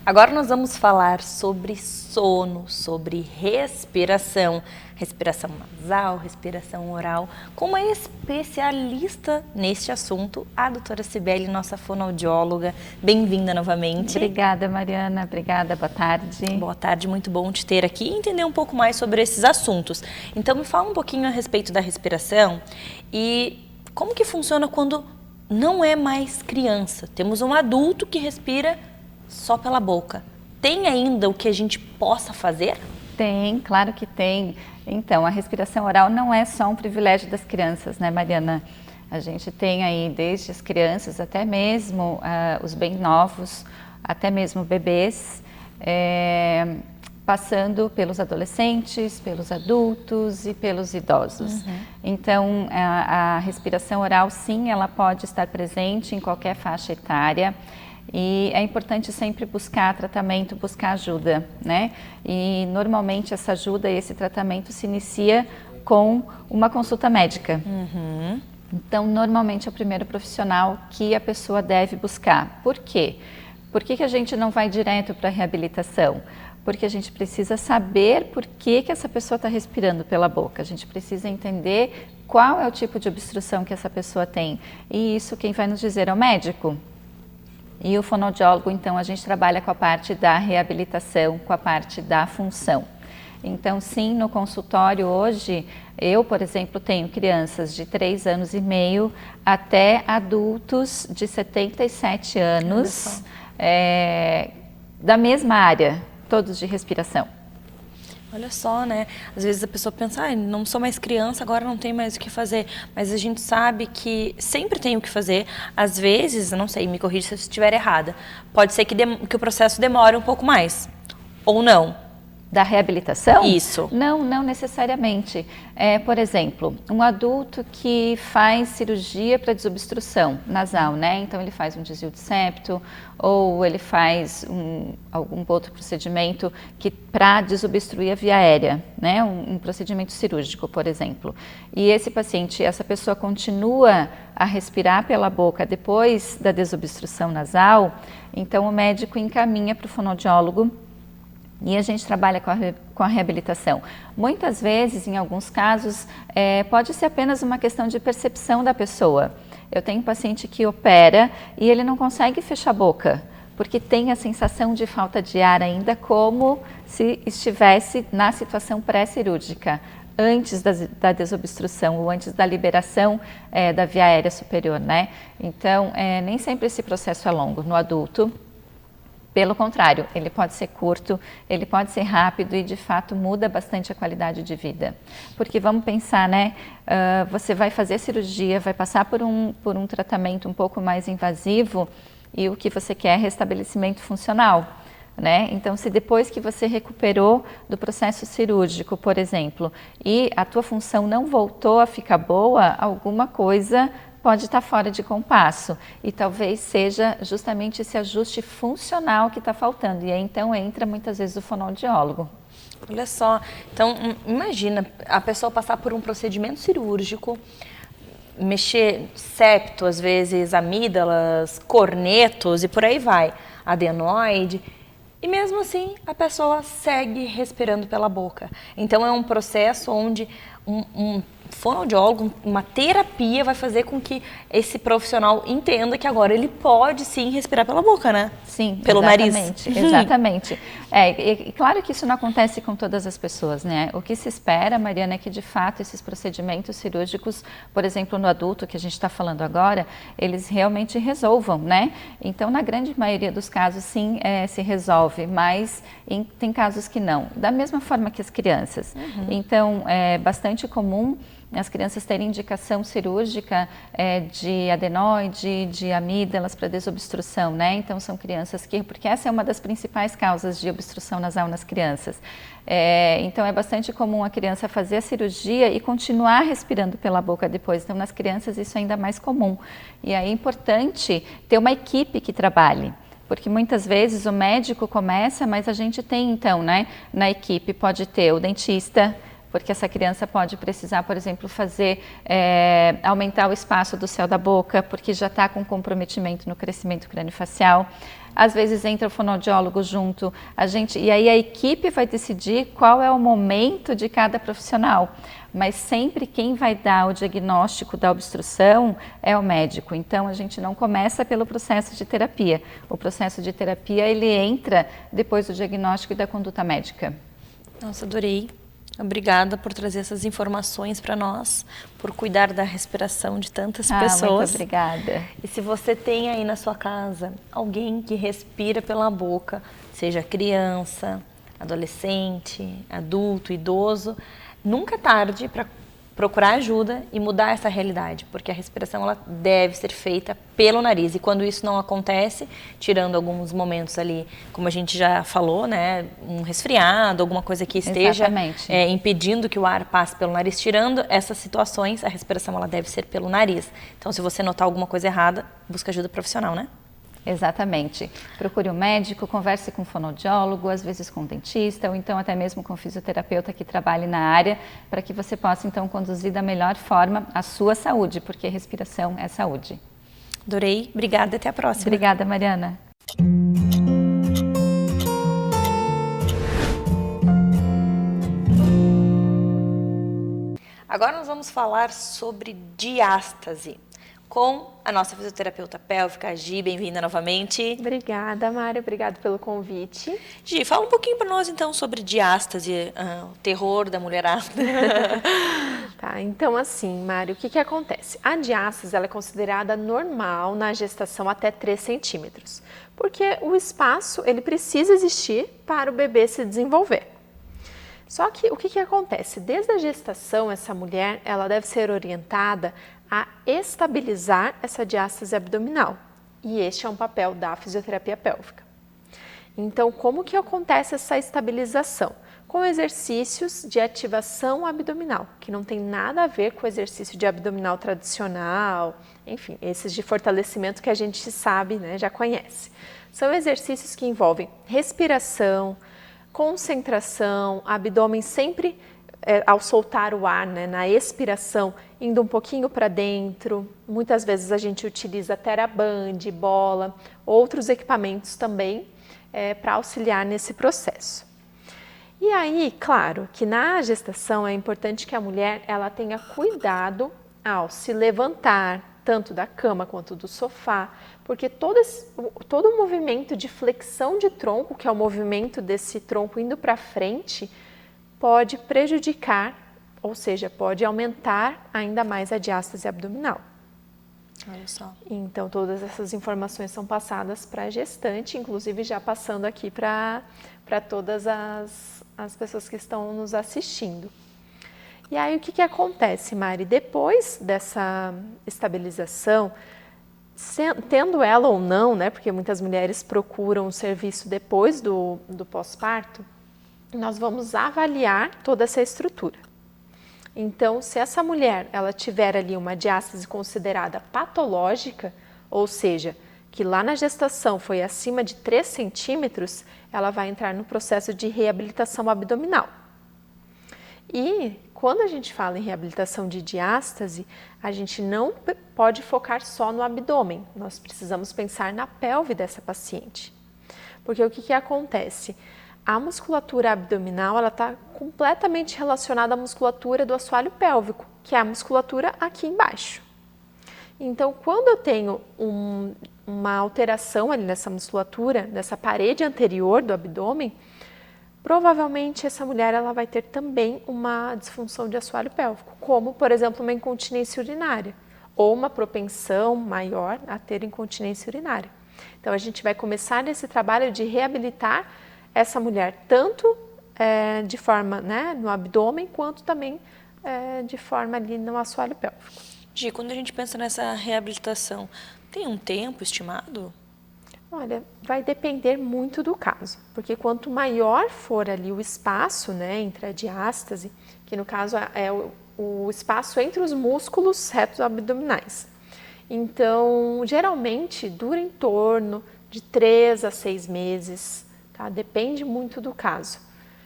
Agora nós vamos falar sobre sono, sobre respiração, respiração nasal, respiração oral, com uma especialista neste assunto, a doutora Cibele, nossa fonoaudióloga. Bem-vinda novamente. Obrigada, Mariana. Obrigada, boa tarde. Boa tarde, muito bom te ter aqui e entender um pouco mais sobre esses assuntos. Então, me fala um pouquinho a respeito da respiração e como que funciona quando não é mais criança. Temos um adulto que respira só pela boca. Tem ainda o que a gente possa fazer? Tem, claro que tem. Então, a respiração oral não é só um privilégio das crianças, né, Mariana? A gente tem aí desde as crianças até mesmo os bem novos, até mesmo bebês, passando pelos adolescentes, pelos adultos e pelos idosos. Então, a respiração oral, sim, ela pode estar presente em qualquer faixa etária. E é importante sempre buscar tratamento, buscar ajuda, né? E normalmente essa ajuda e esse tratamento se inicia com uma consulta médica. Então, normalmente é o primeiro profissional que a pessoa deve buscar. Por quê? Por que a gente não vai direto para a reabilitação? Porque a gente precisa saber por que essa pessoa está respirando pela boca. A gente precisa entender qual é o tipo de obstrução que essa pessoa tem. E isso quem vai nos dizer é o médico. E o fonoaudiólogo, então, a gente trabalha com a parte da reabilitação, com a parte da função. Então, sim, no consultório hoje, eu, por exemplo, tenho crianças de 3 anos e meio até adultos de 77 anos, da mesma área, todos de respiração. Olha só, né? Às vezes a pessoa pensa, não sou mais criança, agora não tem mais o que fazer. Mas a gente sabe que sempre tem o que fazer. Às vezes, não sei, me corrija se eu estiver errada, pode ser que o processo demore um pouco mais, ou não. Da reabilitação? Isso. Não, não necessariamente. Por exemplo, um adulto que faz cirurgia para desobstrução nasal, né? Então ele faz um desvio de septo ou ele faz algum outro procedimento para desobstruir a via aérea, né? Um procedimento cirúrgico, por exemplo. E esse paciente, essa pessoa continua a respirar pela boca depois da desobstrução nasal, então o médico encaminha para o fonoaudiólogo. E a gente trabalha com a reabilitação. Muitas vezes, em alguns casos, pode ser apenas uma questão de percepção da pessoa. Eu tenho um paciente que opera e ele não consegue fechar a boca, porque tem a sensação de falta de ar ainda, como se estivesse na situação pré-cirúrgica, antes da desobstrução ou antes da liberação da via aérea superior, né? Então, nem sempre esse processo é longo no adulto. Pelo contrário, ele pode ser curto, ele pode ser rápido e, de fato, muda bastante a qualidade de vida. Porque vamos pensar, né? Você vai fazer cirurgia, vai passar por um tratamento um pouco mais invasivo e o que você quer é restabelecimento funcional, né? Então, se depois que você recuperou do processo cirúrgico, por exemplo, e a tua função não voltou a ficar boa, alguma coisa pode estar fora de compasso e talvez seja justamente esse ajuste funcional que está faltando. E aí então entra muitas vezes o fonoaudiólogo. Olha só, então imagina a pessoa passar por um procedimento cirúrgico, mexer septo, às vezes amígdalas, cornetos e por aí vai, adenoide. E mesmo assim a pessoa segue respirando pela boca. Então é um processo onde um fonoaudiólogo, uma terapia vai fazer com que esse profissional entenda que agora ele pode sim respirar pela boca, né? Sim, pelo exatamente, nariz. Exatamente. E claro que isso não acontece com todas as pessoas, né? O que se espera, Mariana, é que de fato esses procedimentos cirúrgicos, por exemplo, no adulto que a gente está falando agora, eles realmente resolvam, né? Então, na grande maioria dos casos, sim, se resolve, mas tem casos que não. Da mesma forma que as crianças. Então, é bastante comum as crianças terem indicação cirúrgica de adenoide, de amígdalas para desobstrução, né? Então são crianças porque essa é uma das principais causas de obstrução nasal nas crianças. Então é bastante comum a criança fazer a cirurgia e continuar respirando pela boca depois. Então nas crianças isso é ainda mais comum. E aí é importante ter uma equipe que trabalhe. Porque muitas vezes o médico começa, mas a gente tem então, né, na equipe pode ter o dentista, porque essa criança pode precisar, por exemplo, aumentar o espaço do céu da boca, porque já está com comprometimento no crescimento craniofacial. às vezes entra o fonoaudiólogo junto, e aí a equipe vai decidir qual é o momento de cada profissional. Mas sempre quem vai dar o diagnóstico da obstrução é o médico. Então, a gente não começa pelo processo de terapia. O processo de terapia, ele entra depois do diagnóstico e da conduta médica. Nossa, adorei. Obrigada por trazer essas informações para nós, por cuidar da respiração de tantas pessoas. Muito obrigada. E se você tem aí na sua casa alguém que respira pela boca, seja criança, adolescente, adulto, idoso, nunca é tarde para procurar ajuda e mudar essa realidade, porque a respiração ela deve ser feita pelo nariz. E quando isso não acontece, tirando alguns momentos ali, como a gente já falou, né, um resfriado, alguma coisa que esteja impedindo que o ar passe pelo nariz, tirando essas situações, a respiração ela deve ser pelo nariz. Então, se você notar alguma coisa errada, busca ajuda profissional, né? Exatamente. Procure um médico, converse com um fonoaudiólogo, às vezes com um dentista, ou então até mesmo com um fisioterapeuta que trabalhe na área, para que você possa então conduzir da melhor forma a sua saúde, porque respiração é saúde. Adorei, obrigada, até a próxima. Obrigada, Mariana. Agora nós vamos falar sobre diástase com a nossa fisioterapeuta pélvica, Gi. Bem-vinda novamente. Obrigada, Mari. Obrigada pelo convite. Gi, fala um pouquinho para nós, então, sobre diástase, o terror da mulherada. Tá, então assim, Mari, o que acontece? A diástase ela é considerada normal na gestação até 3 centímetros, porque o espaço ele precisa existir para o bebê se desenvolver. Só que o que acontece? Desde a gestação, essa mulher ela deve ser orientada a estabilizar essa diástase abdominal. E este é um papel da fisioterapia pélvica. Então, como que acontece essa estabilização? Com exercícios de ativação abdominal, que não tem nada a ver com o exercício de abdominal tradicional, enfim, esses de fortalecimento que a gente sabe, né, já conhece. São exercícios que envolvem respiração, concentração, abdômen sempre ao soltar o ar, né, na expiração, indo um pouquinho para dentro. Muitas vezes a gente utiliza TheraBand, bola, outros equipamentos também para auxiliar nesse processo. E aí, claro, que na gestação é importante que a mulher ela tenha cuidado ao se levantar, tanto da cama quanto do sofá, porque todo o movimento de flexão de tronco, que é o movimento desse tronco indo para frente, pode prejudicar, ou seja, pode aumentar ainda mais a diástase abdominal. Olha só. Então, todas essas informações são passadas para a gestante, inclusive já passando aqui para todas as pessoas que estão nos assistindo. E aí, o que acontece, Mari? Depois dessa estabilização, tendo ela ou não, né, porque muitas mulheres procuram o serviço depois do pós-parto, nós vamos avaliar toda essa estrutura. Então, se essa mulher ela tiver ali uma diástase considerada patológica, ou seja, que lá na gestação foi acima de 3 centímetros, ela vai entrar no processo de reabilitação abdominal. E quando a gente fala em reabilitação de diástase, a gente não pode focar só no abdômen, nós precisamos pensar na pelve dessa paciente. Porque o que acontece? A musculatura abdominal ela está completamente relacionada à musculatura do assoalho pélvico, que é a musculatura aqui embaixo. Então, quando eu tenho uma alteração ali nessa musculatura, nessa parede anterior do abdômen, provavelmente essa mulher ela vai ter também uma disfunção de assoalho pélvico, como, por exemplo, uma incontinência urinária, ou uma propensão maior a ter incontinência urinária. Então, a gente vai começar nesse trabalho de reabilitar essa mulher, tanto de forma no abdômen, quanto também de forma ali no assoalho pélvico. Gi, quando a gente pensa nessa reabilitação, tem um tempo estimado? Olha, vai depender muito do caso, porque quanto maior for ali o espaço, entre a diástase, que no caso é o espaço entre os músculos retos abdominais. Então, geralmente dura em torno de 3 a 6 meses. Tá? Depende muito do caso.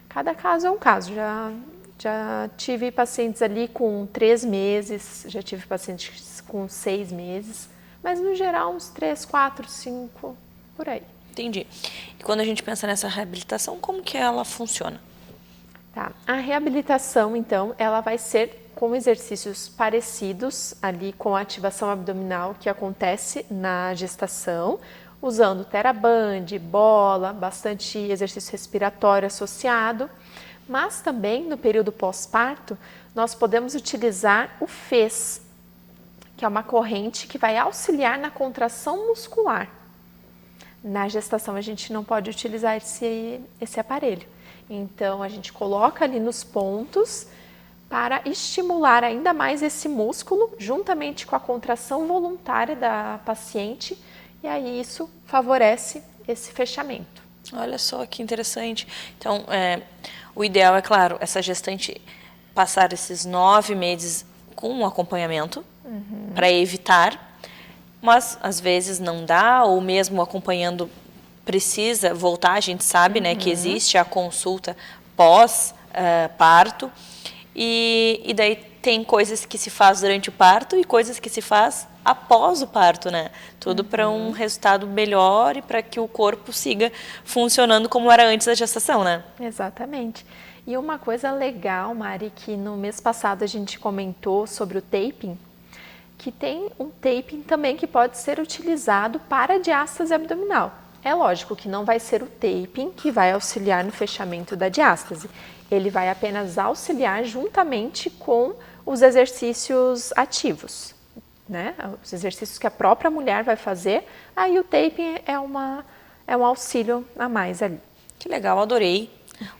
Cada caso é um caso. Já tive pacientes ali com 3 meses, já tive pacientes com 6 meses, mas no geral uns 3, 4, 5, por aí. Entendi. E quando a gente pensa nessa reabilitação, como que ela funciona? Tá. A reabilitação, então, ela vai ser com exercícios parecidos ali com a ativação abdominal que acontece na gestação, usando TheraBand, bola, bastante exercício respiratório associado, mas também no período pós-parto nós podemos utilizar o FES, que é uma corrente que vai auxiliar na contração muscular. Na gestação a gente não pode utilizar esse aparelho. Então a gente coloca ali nos pontos para estimular ainda mais esse músculo, juntamente com a contração voluntária da paciente, e aí isso favorece esse fechamento. Olha só que interessante. Então, o ideal é, claro, essa gestante passar esses 9 meses com um acompanhamento para evitar, mas às vezes não dá, ou mesmo acompanhando precisa voltar. A gente sabe, né, que existe a consulta pós-parto, e daí tem coisas que se faz durante o parto e coisas que se faz após o parto, né? Tudo para um resultado melhor e para que o corpo siga funcionando como era antes da gestação, né? Exatamente. E uma coisa legal, Mari, que no mês passado a gente comentou sobre o taping, que tem um taping também que pode ser utilizado para diástase abdominal. É lógico que não vai ser o taping que vai auxiliar no fechamento da diástase. Ele vai apenas auxiliar juntamente com os exercícios ativos, né? Os exercícios que a própria mulher vai fazer, aí o taping é um auxílio a mais ali. Que legal, adorei.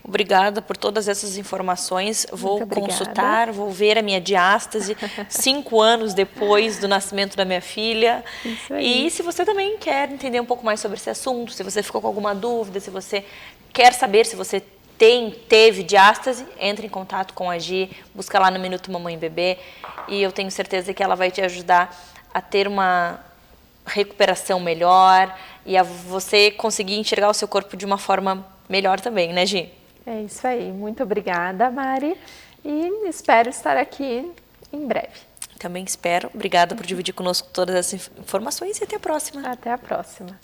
Obrigada por todas essas informações. Vou consultar, vou ver a minha diástase 5 anos depois do nascimento da minha filha. Isso aí. E se você também quer entender um pouco mais sobre esse assunto, se você ficou com alguma dúvida, se você quer saber se você teve diástase, entre em contato com a Gi, busca lá no Minuto Mamãe e Bebê, e eu tenho certeza que ela vai te ajudar a ter uma recuperação melhor e a você conseguir enxergar o seu corpo de uma forma melhor também, né, Gi? É isso aí. Muito obrigada, Mari, e espero estar aqui em breve. Também espero. Obrigada por dividir conosco todas essas informações e até a próxima. Até a próxima.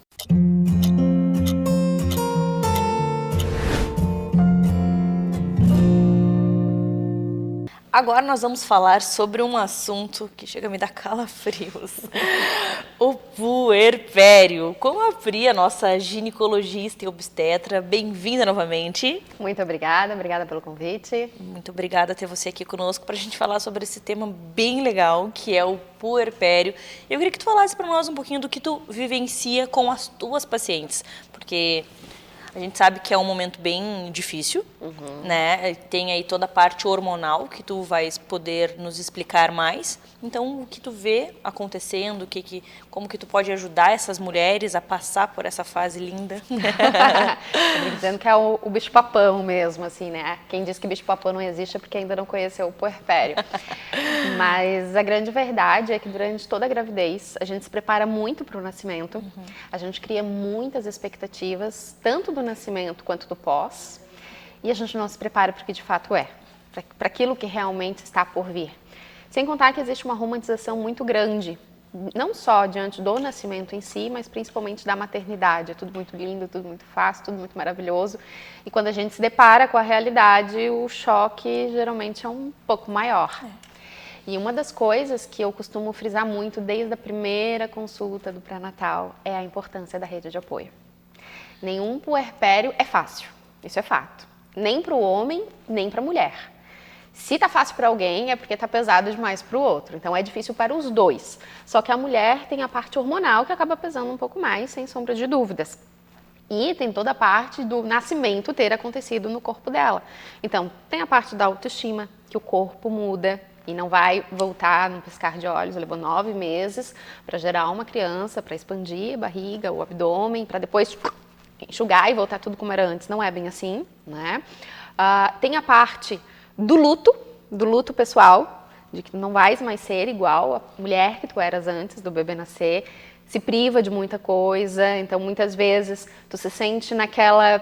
Agora nós vamos falar sobre um assunto que chega a me dar calafrios. O puerpério. Com a Pri, a nossa ginecologista e obstetra. Bem-vinda novamente. Muito obrigada pelo convite. Muito obrigada por ter você aqui conosco para a gente falar sobre esse tema bem legal, que é o puerpério. Eu queria que tu falasse para nós um pouquinho do que tu vivencia com as tuas pacientes, porque a gente sabe que é um momento bem difícil, né? Tem aí toda a parte hormonal que tu vais poder nos explicar mais. Então, o que tu vê acontecendo, como que tu pode ajudar essas mulheres a passar por essa fase linda? Eu dizendo que é o bicho-papão mesmo, assim, né? Quem diz que bicho-papão não existe é porque ainda não conheceu o puerpério. Mas a grande verdade é que durante toda a gravidez, a gente se prepara muito para o nascimento. A gente cria muitas expectativas, tanto do nascimento quanto do pós. E a gente não se prepara para o que de fato é, para aquilo que realmente está por vir. Sem contar que existe uma romantização muito grande, não só diante do nascimento em si, mas principalmente da maternidade. É tudo muito lindo, tudo muito fácil, tudo muito maravilhoso. E quando a gente se depara com a realidade, o choque geralmente é um pouco maior. E uma das coisas que eu costumo frisar muito desde a primeira consulta do pré-natal é a importância da rede de apoio. Nenhum puerpério é fácil, isso é fato. Nem para o homem, nem para a mulher. Se tá fácil para alguém, é porque tá pesado demais para o outro. Então, é difícil para os dois. Só que a mulher tem a parte hormonal que acaba pesando um pouco mais, sem sombra de dúvidas. E tem toda a parte do nascimento ter acontecido no corpo dela. Então, tem a parte da autoestima, que o corpo muda e não vai voltar num piscar de olhos. Levou 9 meses para gerar uma criança, para expandir a barriga, o abdômen, para depois enxugar e voltar tudo como era antes. Não é bem assim, né? Tem a parte do luto pessoal, de que não vais mais ser igual a mulher que tu eras antes do bebê nascer, se priva de muita coisa, então muitas vezes tu se sente naquela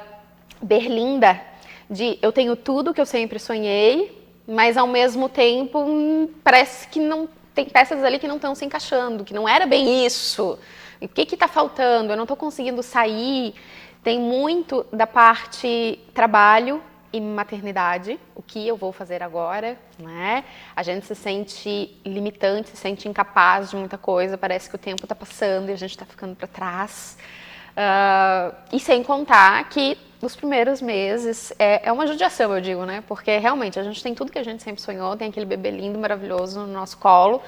berlinda de eu tenho tudo que eu sempre sonhei, mas ao mesmo tempo parece que não tem peças ali que não estão se encaixando, que não era bem isso, O que está faltando? Eu não estou conseguindo sair. Tem muito da parte trabalho e maternidade, o que eu vou fazer agora, né? A gente se sente limitante, se sente incapaz de muita coisa, parece que o tempo está passando e a gente está ficando para trás. E sem contar que nos primeiros meses é uma judiação, eu digo, né? Porque realmente a gente tem tudo que a gente sempre sonhou, tem aquele bebê lindo, maravilhoso no nosso colo,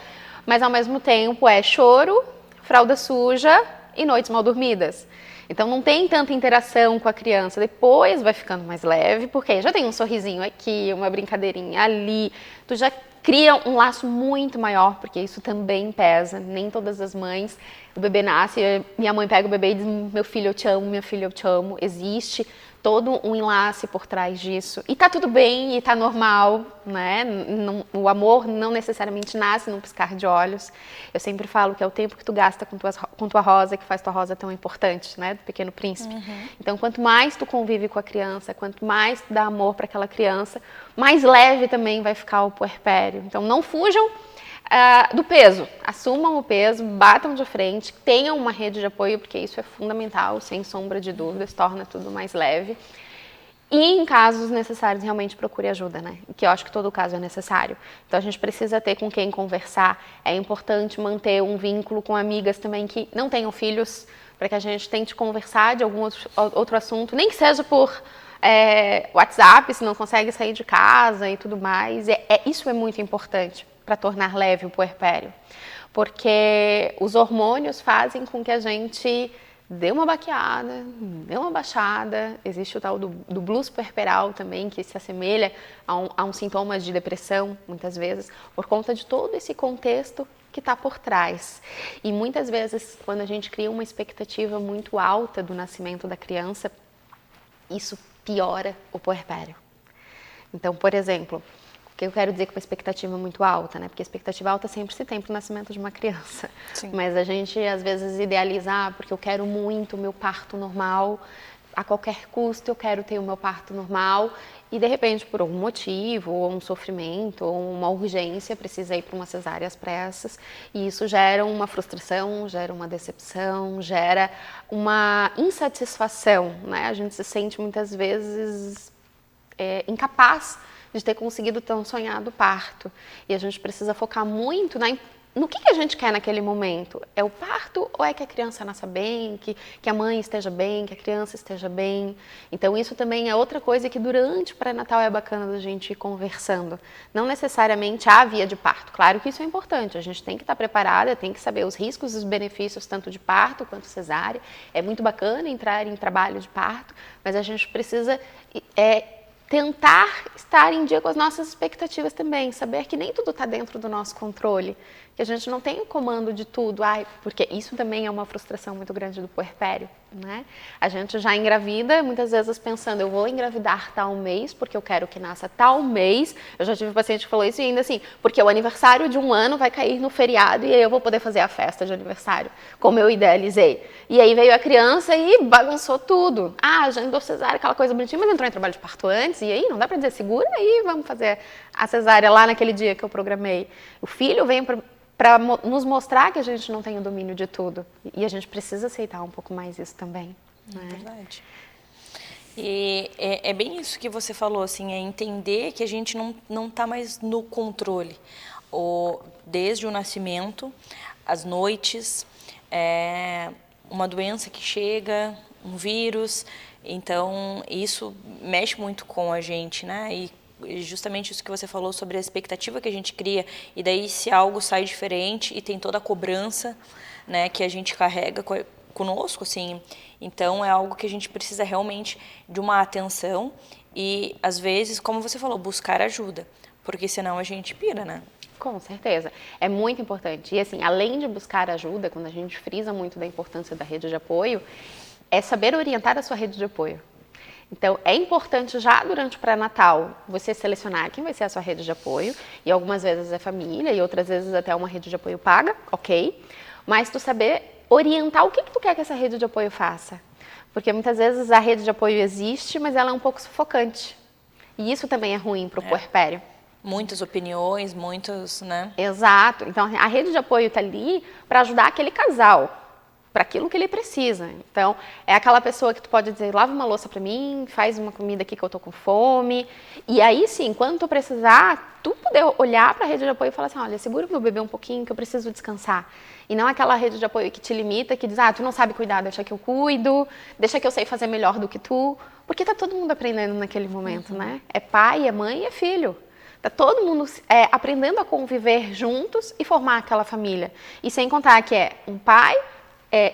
mas ao mesmo tempo é choro, fralda suja e noites mal dormidas. Então não tem tanta interação com a criança, depois vai ficando mais leve, porque já tem um sorrisinho aqui, uma brincadeirinha ali, tu já cria um laço muito maior, porque isso também pesa, nem todas as mães, o bebê nasce, minha mãe pega o bebê e diz, meu filho eu te amo, minha filha eu te amo, existe todo um enlace por trás disso, e tá tudo bem, e tá normal, né, o amor não necessariamente nasce num piscar de olhos, eu sempre falo que é o tempo que tu gasta com tua rosa, que faz tua rosa tão importante, né, do Pequeno Príncipe. Então, quanto mais tu convive com a criança, quanto mais tu dá amor para aquela criança, mais leve também vai ficar o puerpério. Então, não fujam do peso, assumam o peso, batam de frente, tenham uma rede de apoio, porque isso é fundamental, sem sombra de dúvidas, torna tudo mais leve. E em casos necessários, realmente procure ajuda, né? Que eu acho que todo caso é necessário. Então a gente precisa ter com quem conversar, é importante manter um vínculo com amigas também que não tenham filhos, para que a gente tente conversar de algum outro assunto, nem que seja por WhatsApp, se não consegue sair de casa e tudo mais. Isso é muito importante para tornar leve o puerpério, porque os hormônios fazem com que a gente dê uma baqueada, dê uma baixada. Existe o tal do blues puerperal também, que se assemelha a um sintoma de depressão, muitas vezes, por conta de todo esse contexto que está por trás. E muitas vezes, quando a gente cria uma expectativa muito alta do nascimento da criança, isso piora o puerpério. Então, por exemplo, o que eu quero dizer com uma expectativa muito alta, né? Porque expectativa alta sempre se tem para o nascimento de uma criança. Sim. Mas a gente, às vezes, idealiza, porque eu quero muito o meu parto normal, a qualquer custo eu quero ter o meu parto normal, e de repente, por algum motivo, ou um sofrimento, ou uma urgência, precisa ir para uma cesárea às pressas, e isso gera uma frustração, gera uma decepção, gera uma insatisfação, né? A gente se sente muitas vezes incapaz de ter conseguido tão sonhado parto. E a gente precisa focar muito no que a gente quer naquele momento. É o parto ou é que a criança nasça bem, que a mãe esteja bem, que a criança esteja bem? Então isso também é outra coisa que durante o pré-natal é bacana da gente ir conversando. Não necessariamente a via de parto. Claro que isso é importante, a gente tem que estar preparada, tem que saber os riscos e os benefícios tanto de parto quanto cesárea. É muito bacana entrar em trabalho de parto, mas a gente precisa tentar estar em dia com as nossas expectativas também, saber que nem tudo está dentro do nosso controle, que a gente não tem o comando de tudo, porque isso também é uma frustração muito grande do puerpério, né? A gente já engravida, muitas vezes pensando, eu vou engravidar tal mês, porque eu quero que nasça tal mês. Eu já tive um paciente que falou isso e ainda assim, porque o aniversário de um ano vai cair no feriado e aí eu vou poder fazer a festa de aniversário, como eu idealizei. E aí veio a criança e bagunçou tudo. Já andou cesárea, aquela coisa bonitinha, mas entrou em trabalho de parto antes, e aí não dá para dizer, segura aí, vamos fazer a cesárea lá naquele dia que eu programei. O filho vem para nos mostrar que a gente não tem o domínio de tudo. E a gente precisa aceitar um pouco mais isso também. Né? É verdade. E é bem isso que você falou, assim, é entender que a gente não está mais no controle. Desde o nascimento, as noites, uma doença que chega, um vírus. Então, isso mexe muito com a gente, né? E justamente isso que você falou sobre a expectativa que a gente cria, e daí se algo sai diferente e tem toda a cobrança, né, que a gente carrega conosco, assim, então é algo que a gente precisa realmente de uma atenção e, às vezes, como você falou, buscar ajuda, porque senão a gente pira, né? Com certeza, é muito importante. E assim, além de buscar ajuda, quando a gente frisa muito da importância da rede de apoio, é saber orientar a sua rede de apoio. Então, é importante já durante o pré-natal você selecionar quem vai ser a sua rede de apoio, e algumas vezes é família, e outras vezes até uma rede de apoio paga, ok? Mas tu saber orientar o que tu quer que essa rede de apoio faça. Porque muitas vezes a rede de apoio existe, mas ela é um pouco sufocante. E isso também é ruim para o puerpério. Muitas opiniões, muitos, né? Exato. Então, a rede de apoio está ali para ajudar aquele casal, para aquilo que ele precisa. Então, é aquela pessoa que tu pode dizer, lava uma louça para mim, faz uma comida aqui que eu tô com fome. E aí sim, quando tu precisar, tu poder olhar para a rede de apoio e falar assim, olha, segura o meu bebê um pouquinho que eu preciso descansar. E não aquela rede de apoio que te limita, que diz, tu não sabe cuidar, deixa que eu cuido, deixa que eu sei fazer melhor do que tu. Porque tá todo mundo aprendendo naquele momento, né? É pai, é mãe e é filho. Tá todo mundo aprendendo a conviver juntos e formar aquela família. E sem contar que é um pai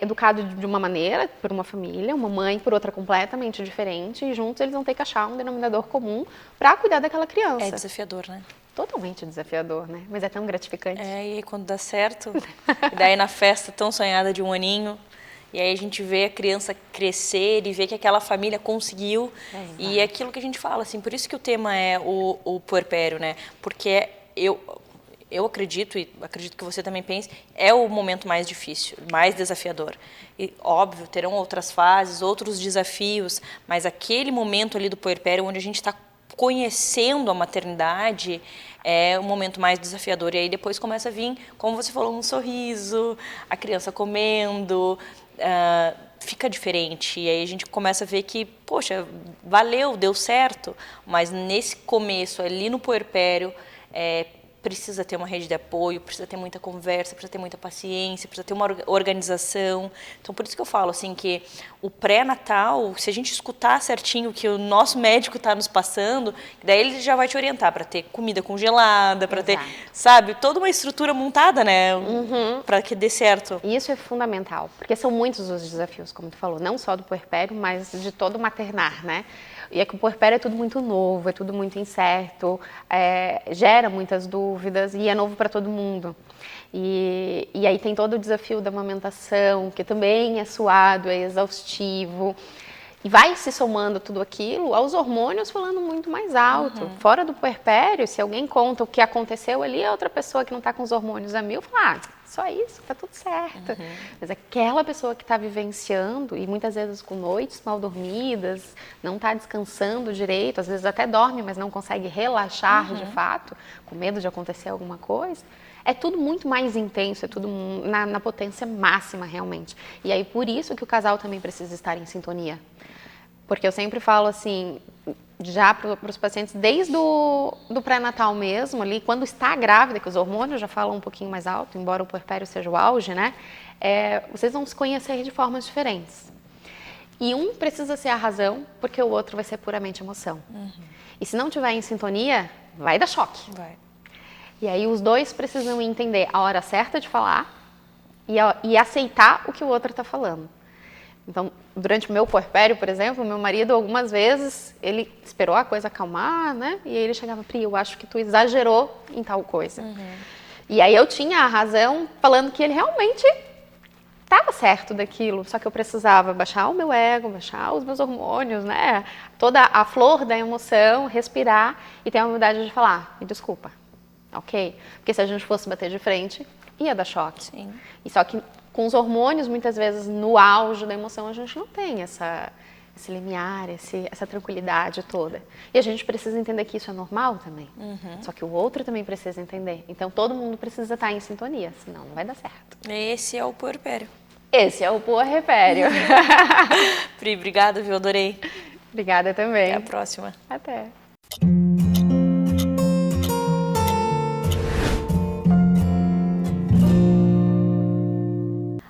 educado de uma maneira, por uma família, uma mãe por outra completamente diferente, e juntos eles vão ter que achar um denominador comum para cuidar daquela criança. É desafiador, né? Totalmente desafiador, né? Mas é tão gratificante. E aí quando dá certo, e daí na festa tão sonhada de um aninho, e aí a gente vê a criança crescer e vê que aquela família conseguiu. Exato. E é aquilo que a gente fala, assim, por isso que o tema é o puerpério, né? Porque eu acredito, e acredito que você também pense, é o momento mais difícil, mais desafiador. E, óbvio, terão outras fases, outros desafios, mas aquele momento ali do puerpério, onde a gente está conhecendo a maternidade, é o momento mais desafiador. E aí depois começa a vir, como você falou, um sorriso, a criança comendo, fica diferente. E aí a gente começa a ver que, poxa, valeu, deu certo, mas nesse começo, ali no puerpério, precisa ter uma rede de apoio, precisa ter muita conversa, precisa ter muita paciência, precisa ter uma organização. Então, por isso que eu falo assim que o pré-natal, se a gente escutar certinho o que o nosso médico está nos passando, daí ele já vai te orientar para ter comida congelada, para ter, sabe, toda uma estrutura montada, né, para que dê certo. E isso é fundamental, porque são muitos os desafios, como tu falou, não só do puerpério, mas de todo o maternar, né? E é que o puerpério é tudo muito novo, é tudo muito incerto, gera muitas dúvidas e é novo para todo mundo. E aí tem todo o desafio da amamentação, que também é suado, é exaustivo. E vai se somando tudo aquilo aos hormônios falando muito mais alto. Fora do puerpério, se alguém conta o que aconteceu ali, a outra pessoa que não está com os hormônios a mil fala, só isso, tá tudo certo. Mas aquela pessoa que está vivenciando, e muitas vezes com noites mal dormidas, não está descansando direito, às vezes até dorme, mas não consegue relaxar de fato, com medo de acontecer alguma coisa, é tudo muito mais intenso, é tudo na potência máxima realmente. E aí por isso que o casal também precisa estar em sintonia. Porque eu sempre falo assim, já para os pacientes, desde do pré-natal mesmo, ali, quando está grávida, que os hormônios já falam um pouquinho mais alto, embora o puerpério seja o auge, né? Vocês vão se conhecer de formas diferentes. E um precisa ser a razão, porque o outro vai ser puramente emoção. E se não tiver em sintonia, vai dar choque. Vai. E aí os dois precisam entender a hora certa de falar e aceitar o que o outro está falando. Então, durante o meu puerpério, por exemplo, meu marido, algumas vezes, ele esperou a coisa acalmar, né? E aí ele chegava, Pri, eu acho que tu exagerou em tal coisa. E aí eu tinha a razão, falando que ele realmente estava certo daquilo, só que eu precisava baixar o meu ego, baixar os meus hormônios, né? Toda a flor da emoção, respirar e ter a humildade de falar, me desculpa, ok? Porque se a gente fosse bater de frente, ia dar choque. Sim. E só que com os hormônios, muitas vezes, no auge da emoção, a gente não tem esse limiar, essa tranquilidade toda. E a gente precisa entender que isso é normal também. Só que o outro também precisa entender. Então, todo mundo precisa estar em sintonia, senão não vai dar certo. Esse é o puerpério. Esse é o puerpério. Pri, obrigada, viu? Adorei. Obrigada também. Até a próxima. Até.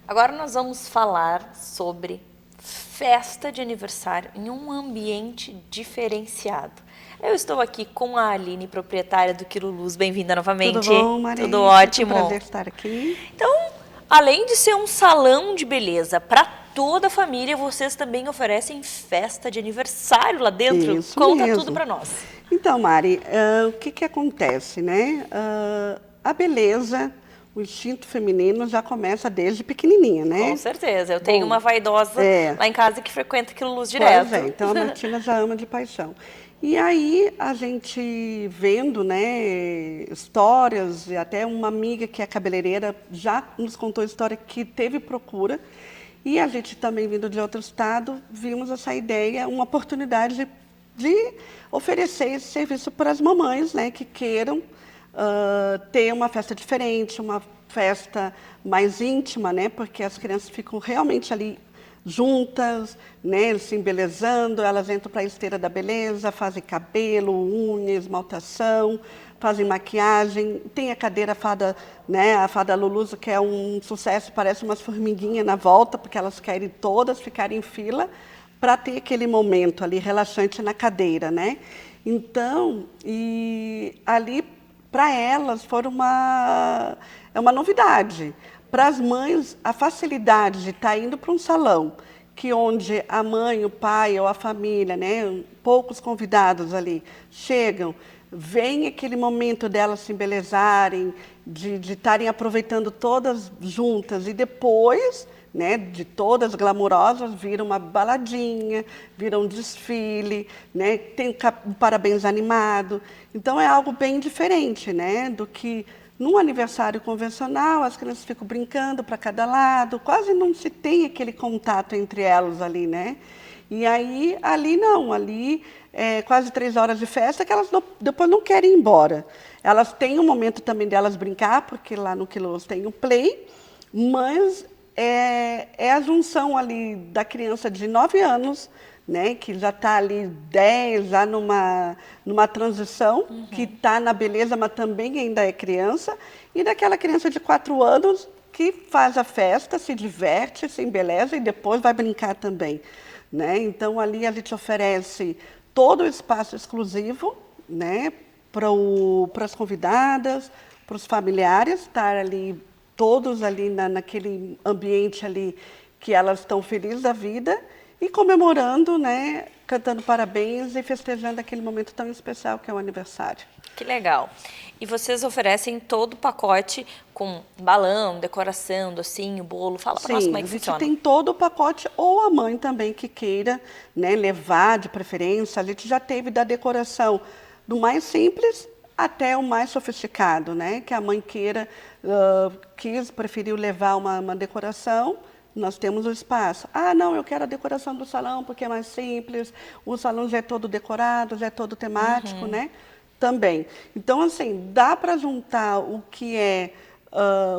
Agora nós vamos falar sobre festa de aniversário em um ambiente diferenciado. Eu estou aqui com a Aline, proprietária do Quilo Luz. Bem-vinda novamente. Tudo bom, Maria? Tudo ótimo. É um prazer estar aqui. Então, além de ser um salão de beleza para toda a família, vocês também oferecem festa de aniversário lá dentro? Isso Conta mesmo. tudo para nós. Então, Mari, o que acontece, né? A beleza, o instinto feminino já começa desde pequenininha, né? Com certeza. Eu tenho uma vaidosa lá em casa que frequenta Quilo Luz direto. Pois é, então a Martina já ama de paixão. E aí, a gente vendo, né, histórias, e até uma amiga que é cabeleireira já nos contou a história que teve procura, e a gente também vindo de outro estado, vimos essa ideia, uma oportunidade de oferecer esse serviço para as mamães, né, que queiram ter uma festa diferente, uma festa mais íntima, né? Porque as crianças ficam realmente ali juntas, né, se embelezando, elas entram para a esteira da beleza, fazem cabelo, unha, esmaltação, fazem maquiagem, tem a cadeira fada, né, a fada Lulusa, que é um sucesso, parece umas formiguinhas na volta, porque elas querem todas ficarem em fila para ter aquele momento ali relaxante na cadeira, né? Então, e ali para elas foi é uma novidade. Para as mães, a facilidade de estar indo para um salão, que onde a mãe, o pai ou a família, né, poucos convidados ali, chegam, vem aquele momento delas se embelezarem, de estarem aproveitando todas juntas e depois, né, de todas glamurosas, vira uma baladinha, vira um desfile, né, tem um parabéns animado. Então é algo bem diferente, né, do que num aniversário convencional, as crianças ficam brincando para cada lado, quase não se tem aquele contato entre elas ali, né? E aí, ali não, ali é quase 3 horas de festa que elas depois não querem ir embora. Elas têm um momento também delas brincar, porque lá no Quilos tem o play, mas é a junção ali da criança de 9 anos, né, que já está ali 10, já numa transição, que está na beleza, mas também ainda é criança, e daquela criança de 4 anos que faz a festa, se diverte, se embeleza e depois vai brincar também, né? Então, ali a gente oferece todo o espaço exclusivo, né, para as convidadas, para os familiares, estar ali, todos ali naquele ambiente ali que elas estão felizes da vida, e comemorando, né, cantando parabéns e festejando aquele momento tão especial que é o aniversário. Que legal. E vocês oferecem todo o pacote com balão, decoração, docinho, bolo. Fala para nós como é que funciona. A gente tem todo o pacote, ou a mãe também que queira, né, levar de preferência. A gente já teve da decoração do mais simples até o mais sofisticado, né, que a mãe queira, preferiu levar uma decoração. Nós temos o espaço. Ah, não, eu quero a decoração do salão porque é mais simples, o salão já é todo decorado, já é todo temático, né? Também. Então, assim, dá para juntar o que é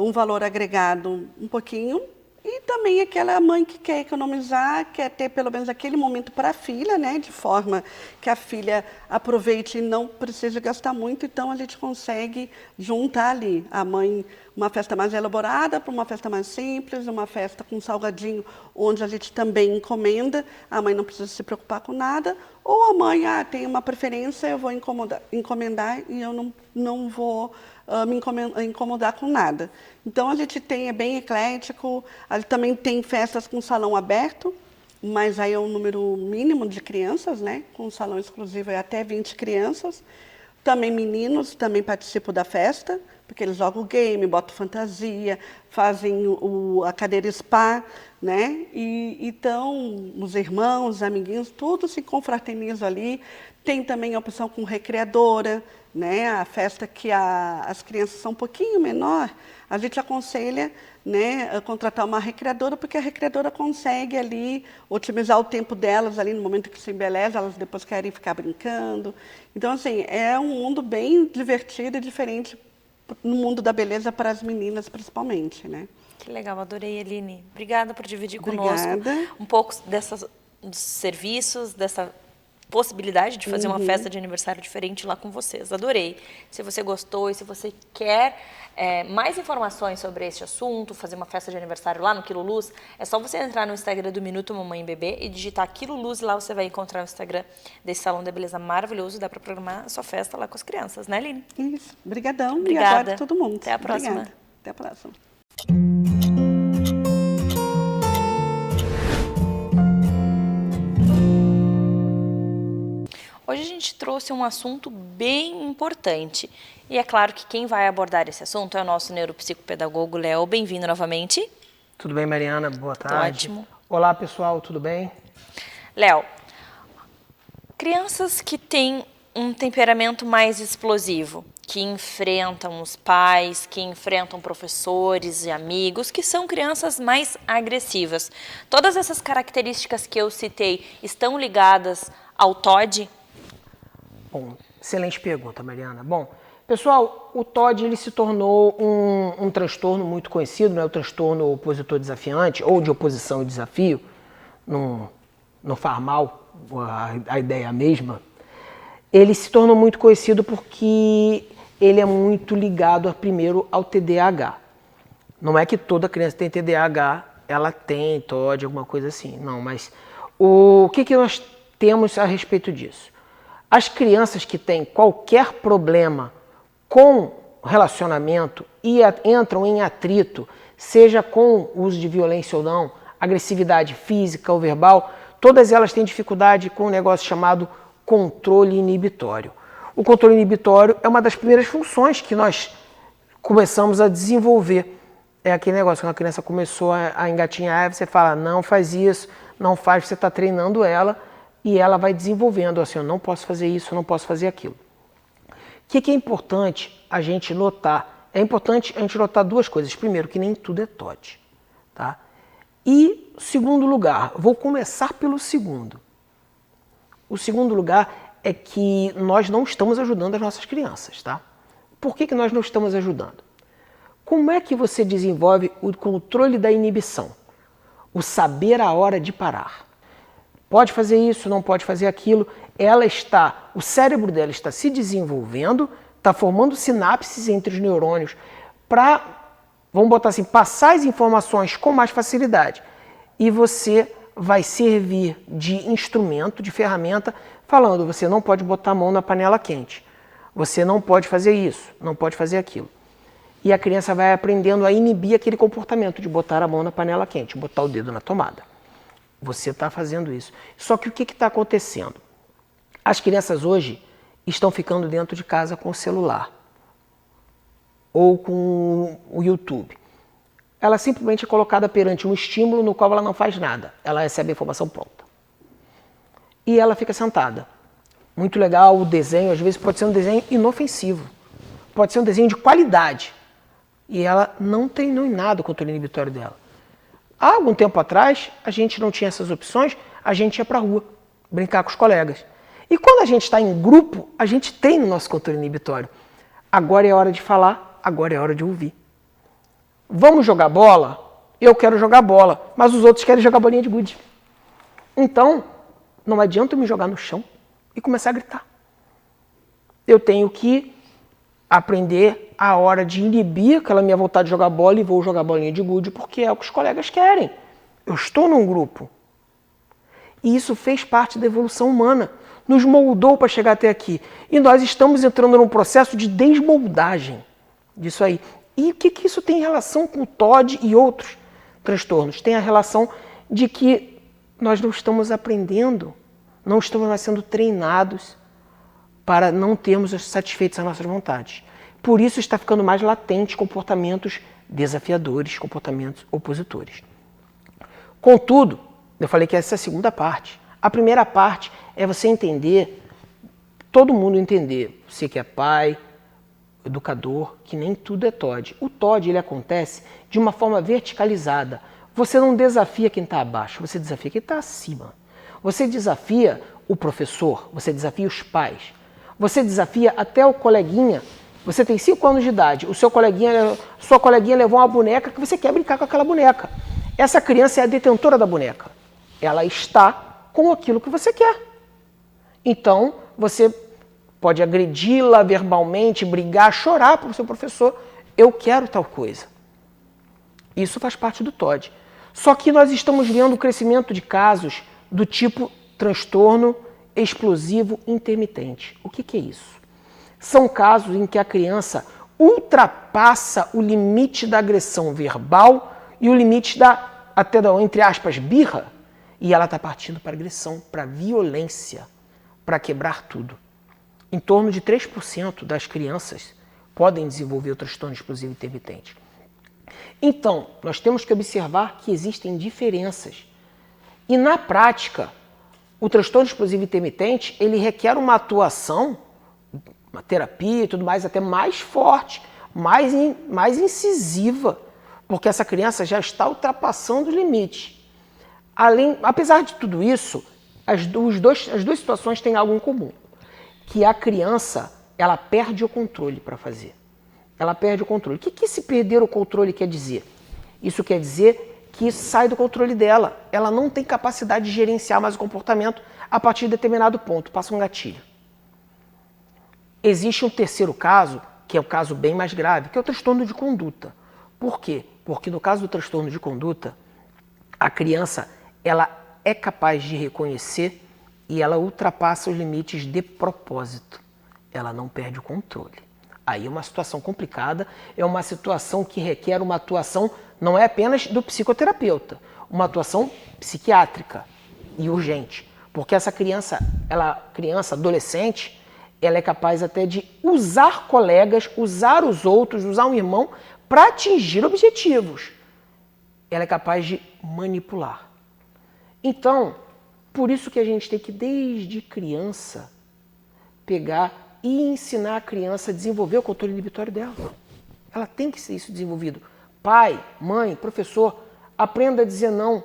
um valor agregado um pouquinho e também aquela mãe que quer economizar, quer ter pelo menos aquele momento para a filha, né? De forma que a filha aproveite e não precise gastar muito. Então, a gente consegue juntar ali a mãe, uma festa mais elaborada para uma festa mais simples, uma festa com salgadinho, onde a gente também encomenda, a mãe não precisa se preocupar com nada, ou a mãe tem uma preferência, eu vou encomendar e eu não vou me incomodar com nada. Então, a gente é bem eclético, a gente também tem festas com salão aberto, mas aí é um número mínimo de crianças, né? Com salão exclusivo é até 20 crianças. Também meninos também participam da festa, porque eles jogam game, botam fantasia, fazem a cadeira spa, né? E então, os irmãos, os amiguinhos, tudo se confraterniza ali. Tem também a opção com recreadora, né? A festa que as crianças são um pouquinho menor, a gente aconselha, né, a contratar uma recreadora, porque a recreadora consegue ali otimizar o tempo delas ali no momento que se embeleza, elas depois querem ficar brincando. Então, assim, é um mundo bem divertido e diferente no mundo da beleza para as meninas, principalmente, né? Que legal, adorei, Aline. Obrigada por dividir conosco um pouco dos serviços, dessa possibilidade de fazer uma festa de aniversário diferente lá com vocês. Adorei. Se você gostou e se você quer mais informações sobre este assunto, fazer uma festa de aniversário lá no Quiloluz, é só você entrar no Instagram do Minuto Mamãe e Bebê e digitar Quiloluz e lá você vai encontrar o Instagram desse salão de beleza maravilhoso. Dá para programar a sua festa lá com as crianças, né, Aline? Isso. Obrigadão. Obrigada. E aguardo todo mundo. Até a próxima. Obrigada. Até a próxima. Hoje a gente trouxe um assunto bem importante. E é claro que quem vai abordar esse assunto é o nosso neuropsicopedagogo Léo. Bem-vindo novamente. Tudo bem, Mariana? Boa tarde. Ótimo. Olá, pessoal, tudo bem? Léo, crianças que têm um temperamento mais explosivo, que enfrentam os pais, que enfrentam professores e amigos, que são crianças mais agressivas. Todas essas características que eu citei estão ligadas ao TOD? Bom, excelente pergunta, Mariana. Bom, Pessoal, o TOD ele se tornou um transtorno muito conhecido, né? O transtorno opositor desafiante ou de oposição e desafio, no formal, a ideia é a mesma. Ele se tornou muito conhecido porque ele é muito ligado primeiro ao TDAH. Não é que toda criança tem TDAH, ela tem TOD, alguma coisa assim, não, mas o que nós temos a respeito disso? As crianças que têm qualquer problema com relacionamento e entram em atrito, seja com uso de violência ou não, agressividade física ou verbal, todas elas têm dificuldade com um negócio chamado controle inibitório. O controle inibitório é uma das primeiras funções que nós começamos a desenvolver. É aquele negócio, quando a criança começou a engatinhar, você fala, não faz isso, não faz, você está treinando ela e ela vai desenvolvendo, assim, eu não posso fazer isso, eu não posso fazer aquilo. O que é importante a gente notar? É importante a gente notar duas coisas. Primeiro, que nem tudo é TOD. Tá? E, segundo lugar, vou começar pelo segundo. O segundo lugar é que nós não estamos ajudando as nossas crianças. Tá? Por que nós não estamos ajudando? Como é que você desenvolve o controle da inibição? O saber a hora de parar. Pode fazer isso, não pode fazer aquilo. O cérebro dela está se desenvolvendo, está formando sinapses entre os neurônios para, vamos botar assim, passar as informações com mais facilidade. E você vai servir de instrumento, de ferramenta, falando, você não pode botar a mão na panela quente. Você não pode fazer isso, não pode fazer aquilo. E a criança vai aprendendo a inibir aquele comportamento de botar a mão na panela quente, botar o dedo na tomada. Você está fazendo isso. Só que o que está acontecendo? As crianças hoje estão ficando dentro de casa com o celular ou com o YouTube. Ela simplesmente é colocada perante um estímulo no qual ela não faz nada. Ela recebe a informação pronta. E ela fica sentada. Muito legal o desenho, às vezes pode ser um desenho inofensivo. Pode ser um desenho de qualidade. E ela não treinou em nada o controle inibitório dela. Há algum tempo atrás, a gente não tinha essas opções, a gente ia para a rua, brincar com os colegas. E quando a gente está em grupo, a gente treina o nosso controle inibitório. Agora é hora de falar, agora é hora de ouvir. Vamos jogar bola? Eu quero jogar bola, mas os outros querem jogar bolinha de gude. Então, não adianta eu me jogar no chão e começar a gritar. Eu tenho que aprender a hora de inibir aquela minha vontade de jogar bola e vou jogar bolinha de gude porque é o que os colegas querem. Eu estou num grupo. E isso fez parte da evolução humana. Nos moldou para chegar até aqui. E nós estamos entrando num processo de desmoldagem disso aí. E o que isso tem em relação com o TOD e outros transtornos? Tem a relação de que nós não estamos aprendendo, não estamos mais sendo treinados para não termos satisfeitos as nossas vontades. Por isso está ficando mais latente comportamentos desafiadores, comportamentos opositores. Contudo, eu falei que essa é a segunda parte. A primeira parte é você entender, todo mundo entender, você que é pai, educador, que nem tudo é TOD. O TOD ele acontece de uma forma verticalizada. Você não desafia quem está abaixo, você desafia quem está acima. Você desafia o professor, você desafia os pais, você desafia até o coleguinha. Você tem 5 anos de idade, sua coleguinha levou uma boneca que você quer brincar com aquela boneca. Essa criança é a detentora da boneca. Ela está com aquilo que você quer. Então, você pode agredi-la verbalmente, brigar, chorar para o seu professor. Eu quero tal coisa. Isso faz parte do TOD. Só que nós estamos vendo o crescimento de casos do tipo transtorno explosivo intermitente. O que é isso? São casos em que a criança ultrapassa o limite da agressão verbal e o limite entre aspas, birra, e ela está partindo para agressão, para violência, para quebrar tudo. Em torno de 3% das crianças podem desenvolver o transtorno explosivo intermitente. Então, nós temos que observar que existem diferenças. E na prática, o transtorno explosivo intermitente, ele requer uma atuação, uma terapia e tudo mais, até mais forte, mais incisiva, porque essa criança já está ultrapassando o limite. Apesar de tudo isso, as duas situações têm algo em comum, que a criança ela perde o controle para fazer. Ela perde o controle. O que esse perder o controle quer dizer? Isso quer dizer que isso sai do controle dela. Ela não tem capacidade de gerenciar mais o comportamento a partir de determinado ponto. Passa um gatilho. Existe um terceiro caso, que é o caso bem mais grave, que é o transtorno de conduta. Por quê? Porque no caso do transtorno de conduta, a criança ela é capaz de reconhecer e ela ultrapassa os limites de propósito. Ela não perde o controle. Aí é uma situação complicada, é uma situação que requer uma atuação não é apenas do psicoterapeuta, uma atuação psiquiátrica e urgente. Porque essa criança, adolescente, ela é capaz até de usar colegas, usar os outros, usar um irmão para atingir objetivos. Ela é capaz de manipular. Então, por isso que a gente tem que, desde criança, pegar e ensinar a criança a desenvolver o controle inibitório dela. Ela tem que ser isso desenvolvido. Pai, mãe, professor, aprenda a dizer não.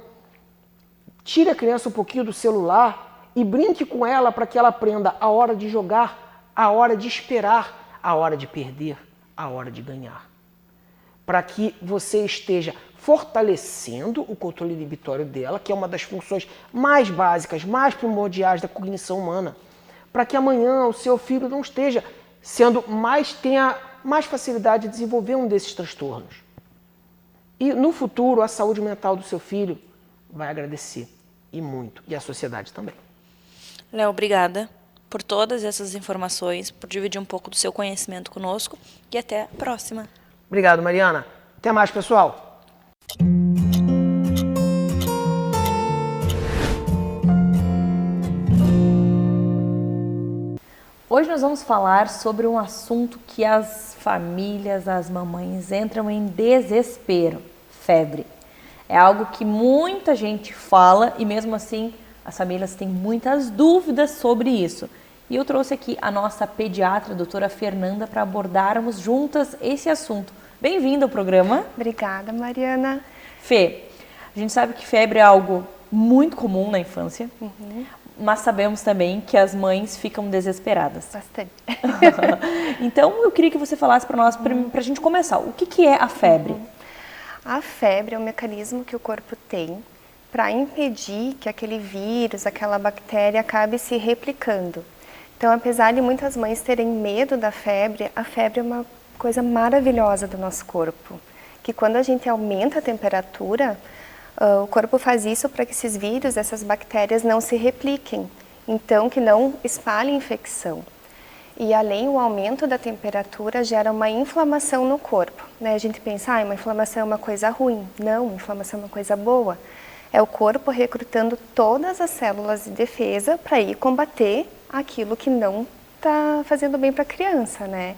Tire a criança um pouquinho do celular e brinque com ela para que ela aprenda a hora de jogar, a hora de esperar, a hora de perder, a hora de ganhar. Para que você esteja fortalecendo o controle inibitório dela, que é uma das funções mais básicas, mais primordiais da cognição humana, para que amanhã o seu filho não esteja tenha mais facilidade de desenvolver um desses transtornos. E no futuro a saúde mental do seu filho vai agradecer, e muito, e a sociedade também. Léo, obrigada por todas essas informações, por dividir um pouco do seu conhecimento conosco e até a próxima. Obrigado, Mariana. Até mais, pessoal. Hoje nós vamos falar sobre um assunto que as famílias, as mamães entram em desespero: febre. É algo que muita gente fala e mesmo assim as famílias têm muitas dúvidas sobre isso. E eu trouxe aqui a nossa pediatra, a doutora Fernanda, para abordarmos juntas esse assunto. Bem-vinda ao programa. Obrigada, Mariana. Fê, a gente sabe que febre é algo muito comum na infância, mas sabemos também que as mães ficam desesperadas. Bastante. Então, eu queria que você falasse para nós, para a gente começar, o que é a febre? A febre é um mecanismo que o corpo tem para impedir que aquele vírus, aquela bactéria acabe se replicando. Então, apesar de muitas mães terem medo da febre, a febre é uma coisa maravilhosa do nosso corpo. Que quando a gente aumenta a temperatura, o corpo faz isso para que esses vírus, essas bactérias não se repliquem. Então, que não espalhem infecção. E além, o aumento da temperatura gera uma inflamação no corpo. Né? A gente pensa, uma inflamação é uma coisa ruim. Não, inflamação é uma coisa boa. É o corpo recrutando todas as células de defesa para ir combater aquilo que não está fazendo bem para a criança, né?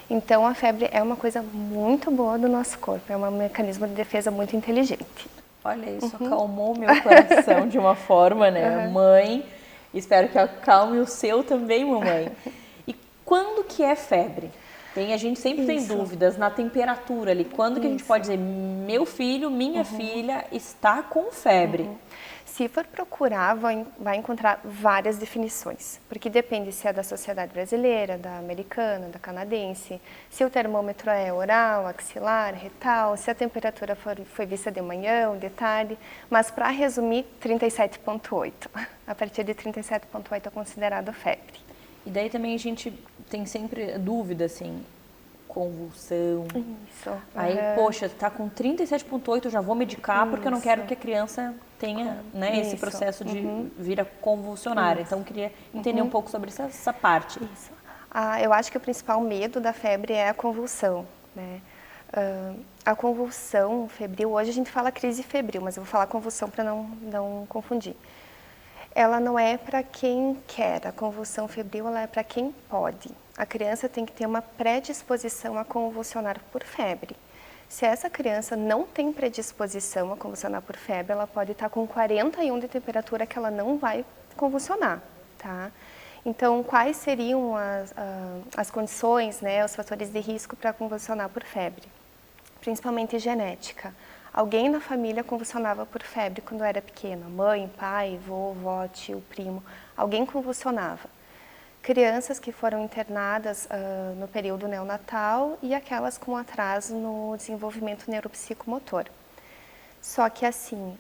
Então, a febre é uma coisa muito boa do nosso corpo. É um mecanismo de defesa muito inteligente. Olha, isso acalmou meu coração de uma forma, né? Mãe, espero que acalme o seu também, mamãe. E quando que é febre? A gente sempre tem dúvidas na temperatura ali. Quando que a gente pode dizer, meu filho, minha filha está com febre? Se for procurar, vai encontrar várias definições, porque depende se é da sociedade brasileira, da americana, da canadense, se o termômetro é oral, axilar, retal, se a temperatura foi vista de manhã ou de tarde, mas para resumir, 37,8. A partir de 37,8 é considerado febre. E daí também a gente tem sempre dúvida, assim, convulsão. Isso. Aí, poxa, tá com 37,8, eu já vou medicar porque eu não quero que a criança tenha, né, esse processo de vir a convulsionar. Então, eu queria entender um pouco sobre essa parte. Isso. Eu acho que o principal medo da febre é a convulsão, né? A convulsão febril, hoje a gente fala crise febril, mas eu vou falar convulsão para não confundir. Ela não é para quem quer, a convulsão febril ela é para quem pode. A criança tem que ter uma predisposição a convulsionar por febre. Se essa criança não tem predisposição a convulsionar por febre, ela pode estar com 41 de temperatura que ela não vai convulsionar, tá? Então, quais seriam as condições, né, os fatores de risco para convulsionar por febre? Principalmente genética. Alguém na família convulsionava por febre quando era pequena. Mãe, pai, vovó, tio, primo. Alguém convulsionava. crianças que foram internadas no período neonatal e aquelas com atraso no desenvolvimento neuropsicomotor. Só que assim,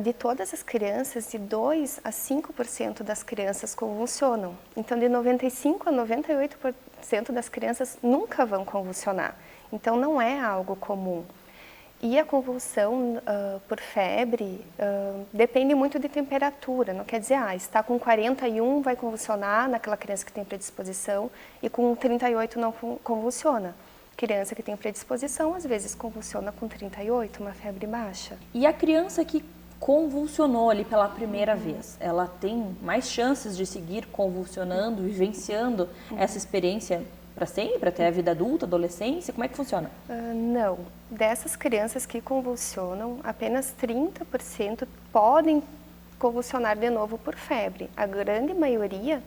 de todas as crianças, de 2 a 5% das crianças convulsionam. Então, de 95 a 98% das crianças nunca vão convulsionar. Então, não é algo comum. E a convulsão por febre depende muito de temperatura. Não quer dizer, está com 41 vai convulsionar naquela criança que tem predisposição e com 38 não convulsiona. Criança que tem predisposição, às vezes convulsiona com 38, uma febre baixa. E a criança que convulsionou ali pela primeira vez, ela tem mais chances de seguir convulsionando, vivenciando essa experiência para sempre, até a vida adulta, adolescência? Como é que funciona? Não. Dessas crianças que convulsionam, apenas 30% podem convulsionar de novo por febre. A grande maioria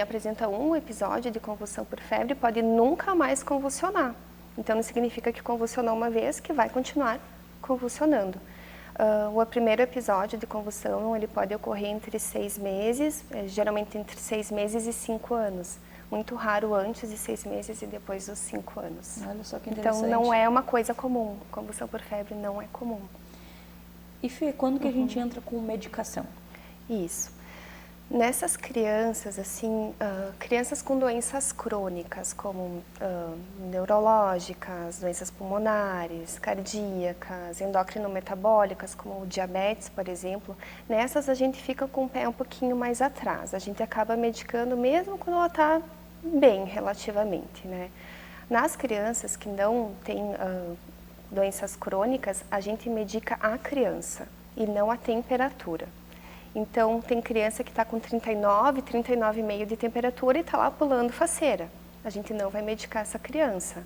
apresenta um episódio de convulsão por febre e pode nunca mais convulsionar. Então, não significa que convulsionou uma vez que vai continuar convulsionando. O primeiro episódio de convulsão ele pode ocorrer entre 6 meses, geralmente entre 6 meses e 5 anos. Muito raro antes de 6 meses e depois dos 5 anos. Olha só que interessante. Então, não é uma coisa comum. Convulsão por febre não é comum. E Fê, quando que a gente entra com medicação? Isso. Nessas crianças, assim, crianças com doenças crônicas, como neurológicas, doenças pulmonares, cardíacas, endocrinometabólicas, como o diabetes, por exemplo, nessas a gente fica com o pé um pouquinho mais atrás. A gente acaba medicando mesmo quando ela está bem, relativamente, né? Nas crianças que não têm doenças crônicas, a gente medica a criança e não a temperatura. Então, tem criança que está com 39, 39,5 de temperatura e está lá pulando faceira. A gente não vai medicar essa criança.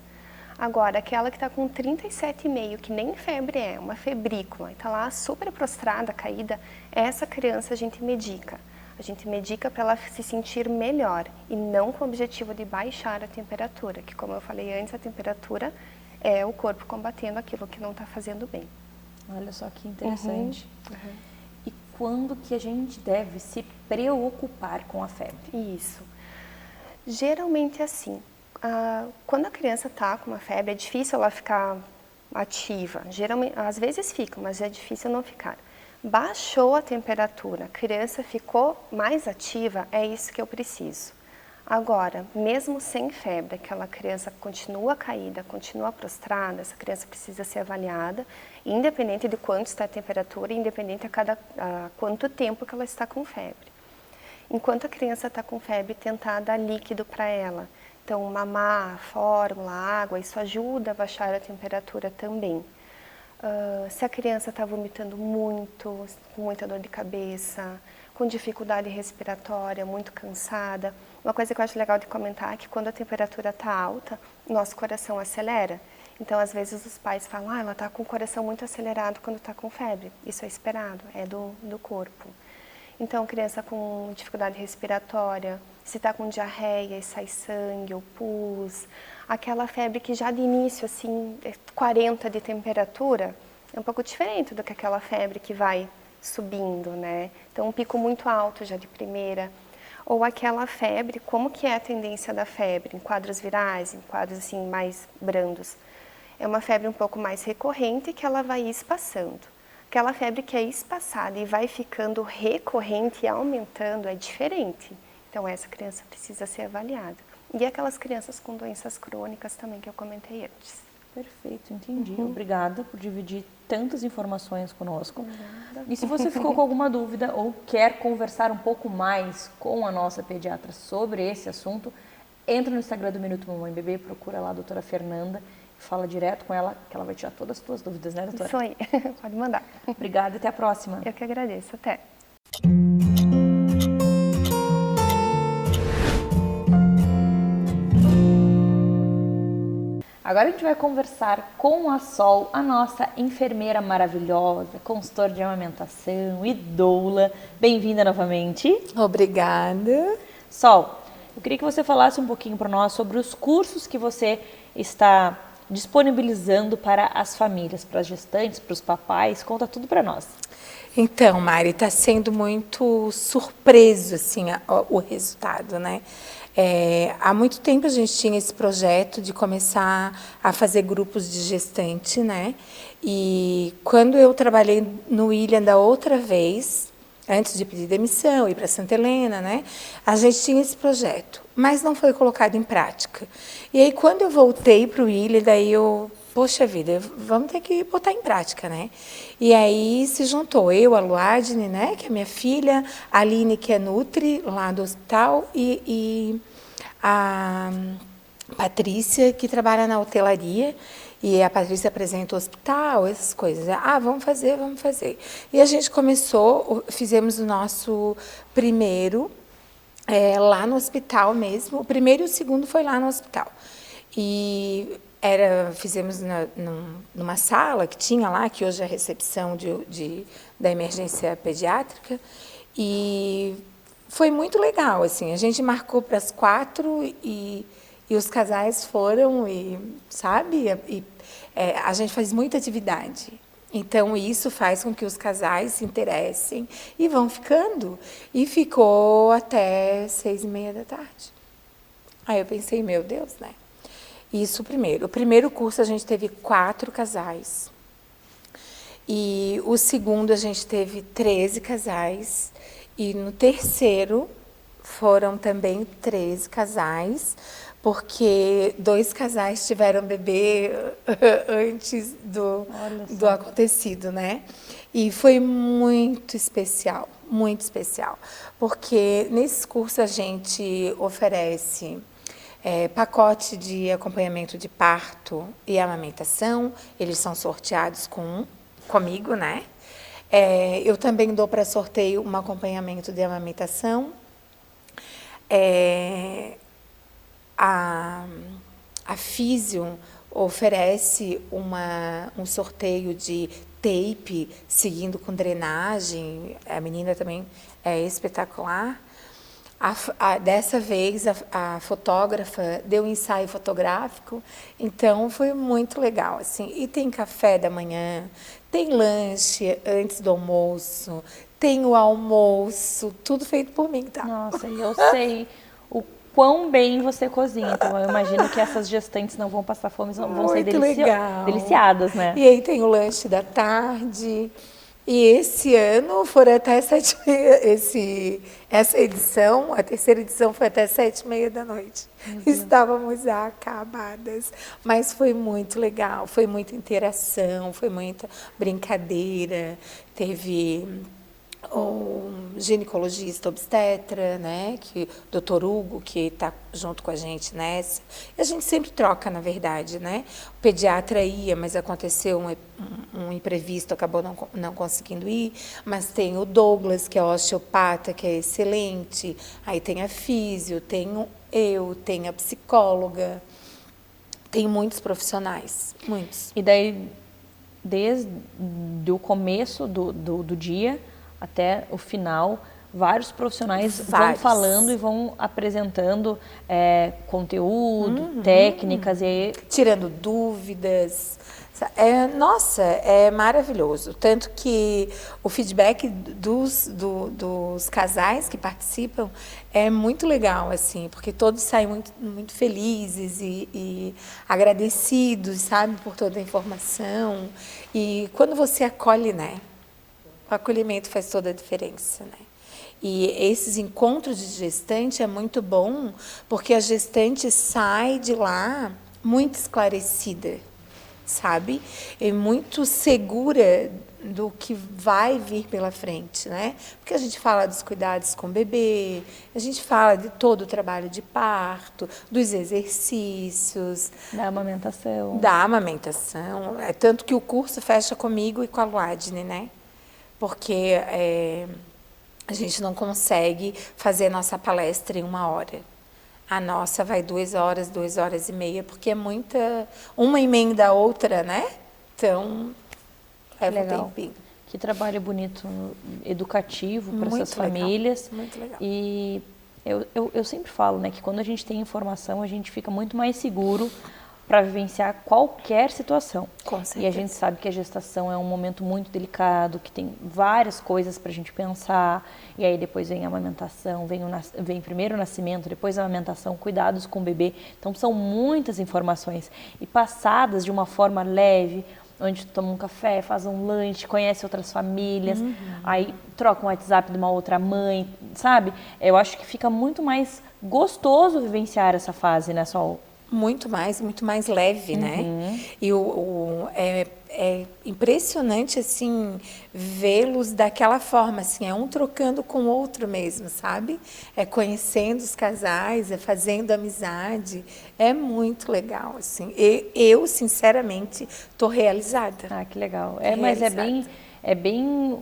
Agora, aquela que está com 37,5, que nem febre é, uma febrícula, e está lá super prostrada, caída, essa criança a gente medica. A gente medica para ela se sentir melhor e não com o objetivo de baixar a temperatura, que como eu falei antes, a temperatura é o corpo combatendo aquilo que não está fazendo bem. Olha só que interessante. E quando que a gente deve se preocupar com a febre? Isso. Geralmente assim, quando a criança está com uma febre, é difícil ela ficar ativa. Geralmente, às vezes fica, mas é difícil não ficar. Baixou a temperatura, a criança ficou mais ativa, é isso que eu preciso. Agora, mesmo sem febre, aquela criança continua caída, continua prostrada, essa criança precisa ser avaliada, independente de quanto está a temperatura, independente a quanto tempo que ela está com febre. Enquanto a criança está com febre, tentar dar líquido para ela. Então, mamar, fórmula, água, isso ajuda a baixar a temperatura também. Se a criança está vomitando muito, com muita dor de cabeça, com dificuldade respiratória, muito cansada, uma coisa que eu acho legal de comentar é que quando a temperatura está alta, nosso coração acelera. Então, às vezes os pais falam, ela está com o coração muito acelerado quando está com febre. Isso é esperado, é do corpo. Então, criança com dificuldade respiratória, se está com diarreia e sai sangue ou pus, aquela febre que já de início, assim, é 40 de temperatura, é um pouco diferente do que aquela febre que vai subindo, né? Então, um pico muito alto já de primeira. Ou aquela febre, como que é a tendência da febre? Em quadros virais, em quadros assim mais brandos. É uma febre um pouco mais recorrente que ela vai espaçando. Aquela febre que é espaçada e vai ficando recorrente e aumentando é diferente. Então, essa criança precisa ser avaliada. E aquelas crianças com doenças crônicas também que eu comentei antes. Perfeito, entendi. Obrigada por dividir tantas informações conosco. E se você ficou com alguma dúvida ou quer conversar um pouco mais com a nossa pediatra sobre esse assunto, entra no Instagram do Minuto Mamãe Bebê, procura lá a doutora Fernanda, fala direto com ela, que ela vai tirar todas as suas dúvidas, né, doutora? Isso aí, pode mandar. Obrigada e até a próxima. Eu que agradeço, até. Agora a gente vai conversar com a Sol, a nossa enfermeira maravilhosa, consultora de amamentação e doula. Bem-vinda novamente. Obrigada. Sol, eu queria que você falasse um pouquinho para nós sobre os cursos que você está disponibilizando para as famílias, para as gestantes, para os papais? Conta tudo para nós. Então, Mari, está sendo muito surpreso assim, o resultado, né? Há muito tempo a gente tinha esse projeto de começar a fazer grupos de gestante, né? E quando eu trabalhei no William da outra vez, antes de pedir demissão, ir para Santa Helena, né? A gente tinha esse projeto, mas não foi colocado em prática. E aí, quando eu voltei para o William, daí poxa vida, vamos ter que botar em prática, né? E aí se juntou eu, a Luadne, né, que é minha filha, a Aline, que é Nutri, lá do hospital, e a Patrícia, que trabalha na hotelaria. E a Patrícia apresenta o hospital, essas coisas. Vamos fazer, vamos fazer. E a gente começou, fizemos o nosso primeiro lá no hospital mesmo. O primeiro e o segundo foi lá no hospital. E fizemos numa sala que tinha lá, que hoje é a recepção da emergência pediátrica. E foi muito legal, assim. A gente marcou para as 4 e os casais foram, sabe? A gente faz muita atividade. Então, isso faz com que os casais se interessem e vão ficando. E ficou até 6h30 da tarde. Aí eu pensei, meu Deus, né? Isso primeiro. O primeiro curso a gente teve 4 casais. E o segundo a gente teve 13 casais. E no terceiro foram também 13 casais, porque 2 casais tiveram bebê antes do acontecido, né? E foi muito especial, porque nesse curso a gente oferece pacote de acompanhamento de parto e amamentação, eles são sorteados comigo, né? Eu também dou para sorteio um acompanhamento de amamentação. A Físio oferece um sorteio de tape, seguindo com drenagem. A menina também é espetacular. Dessa vez, a fotógrafa deu um ensaio fotográfico, então foi muito legal, assim. E tem café da manhã, tem lanche antes do almoço, tem o almoço, tudo feito por mim, tá? Nossa, e eu sei o quão bem você cozinha, então eu imagino que essas gestantes não vão passar fome, vão ser deliciadas, né? E aí tem o lanche da tarde. E esse ano foram até 7h30, essa edição, a terceira edição foi até 7h30 da noite. Estávamos acabadas, mas foi muito legal, foi muita interação, foi muita brincadeira, teve o ginecologista obstetra, né, o Dr. Hugo, que está junto com a gente nessa. E a gente sempre troca, na verdade, né? O pediatra ia, mas aconteceu um imprevisto, acabou não conseguindo ir. Mas tem o Douglas, que é osteopata, que é excelente. Aí tem a físio, tenho a psicóloga. Tem muitos profissionais, muitos. E daí, desde o começo do dia até o final, vários profissionais vão falando e vão apresentando conteúdo, técnicas. E tirando dúvidas. Nossa, é maravilhoso. Tanto que o feedback dos casais que participam é muito legal, assim, porque todos saem muito, muito felizes e agradecidos, sabe, por toda a informação. E quando você acolhe, né? O acolhimento faz toda a diferença, né? E esses encontros de gestante é muito bom, porque a gestante sai de lá muito esclarecida, sabe? E muito segura do que vai vir pela frente, né? Porque a gente fala dos cuidados com o bebê, a gente fala de todo o trabalho de parto, dos exercícios. Da amamentação. É tanto que o curso fecha comigo e com a Luadne, né? Porque a gente não consegue fazer nossa palestra em 1 hora. A nossa vai 2 horas, 2h30, porque é muita... Uma emenda a outra, né? Então, leva um tempinho. Que trabalho bonito, educativo para essas famílias. Muito legal. E eu sempre falo, né, que quando a gente tem informação, a gente fica muito mais seguro para vivenciar qualquer situação. Com E a certeza. gente sabe que a gestação é um momento muito delicado, que tem várias coisas para a gente pensar, e aí depois vem a amamentação, vem primeiro o nascimento, depois a amamentação, cuidados com o bebê. Então são muitas informações e passadas de uma forma leve, onde tu toma um café, faz um lanche, conhece outras famílias, aí troca um WhatsApp de uma outra mãe, sabe? Eu acho que fica muito mais gostoso vivenciar essa fase, né, Sol? Muito mais leve, né? E é impressionante, assim, vê-los daquela forma, assim, é um trocando com o outro mesmo, sabe? É conhecendo os casais, é fazendo amizade, é muito legal, assim. Eu sinceramente, estou realizada. Ah, que legal. Mas é bem,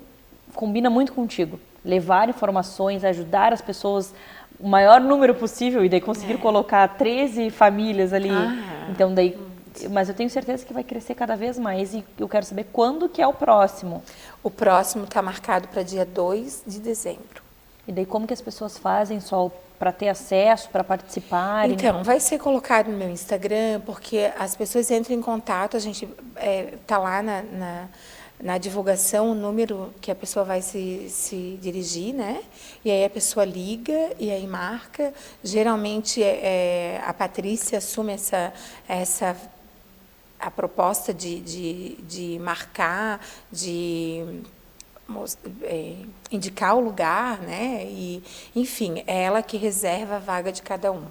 combina muito contigo. Levar informações, ajudar as pessoas o maior número possível e daí conseguir colocar 13 famílias ali. Então daí, mas eu tenho certeza que vai crescer cada vez mais e eu quero saber quando que é o próximo. O próximo está marcado para dia 2 de dezembro. E daí como que as pessoas fazem, Sol, para ter acesso, para participarem? Então, vai ser colocado no meu Instagram, porque as pessoas entram em contato, a gente está lá na divulgação, o número que a pessoa vai se dirigir, né? E aí a pessoa liga e aí marca. Geralmente a Patrícia assume a proposta de marcar, de indicar o lugar, né? E, enfim, é ela que reserva a vaga de cada um.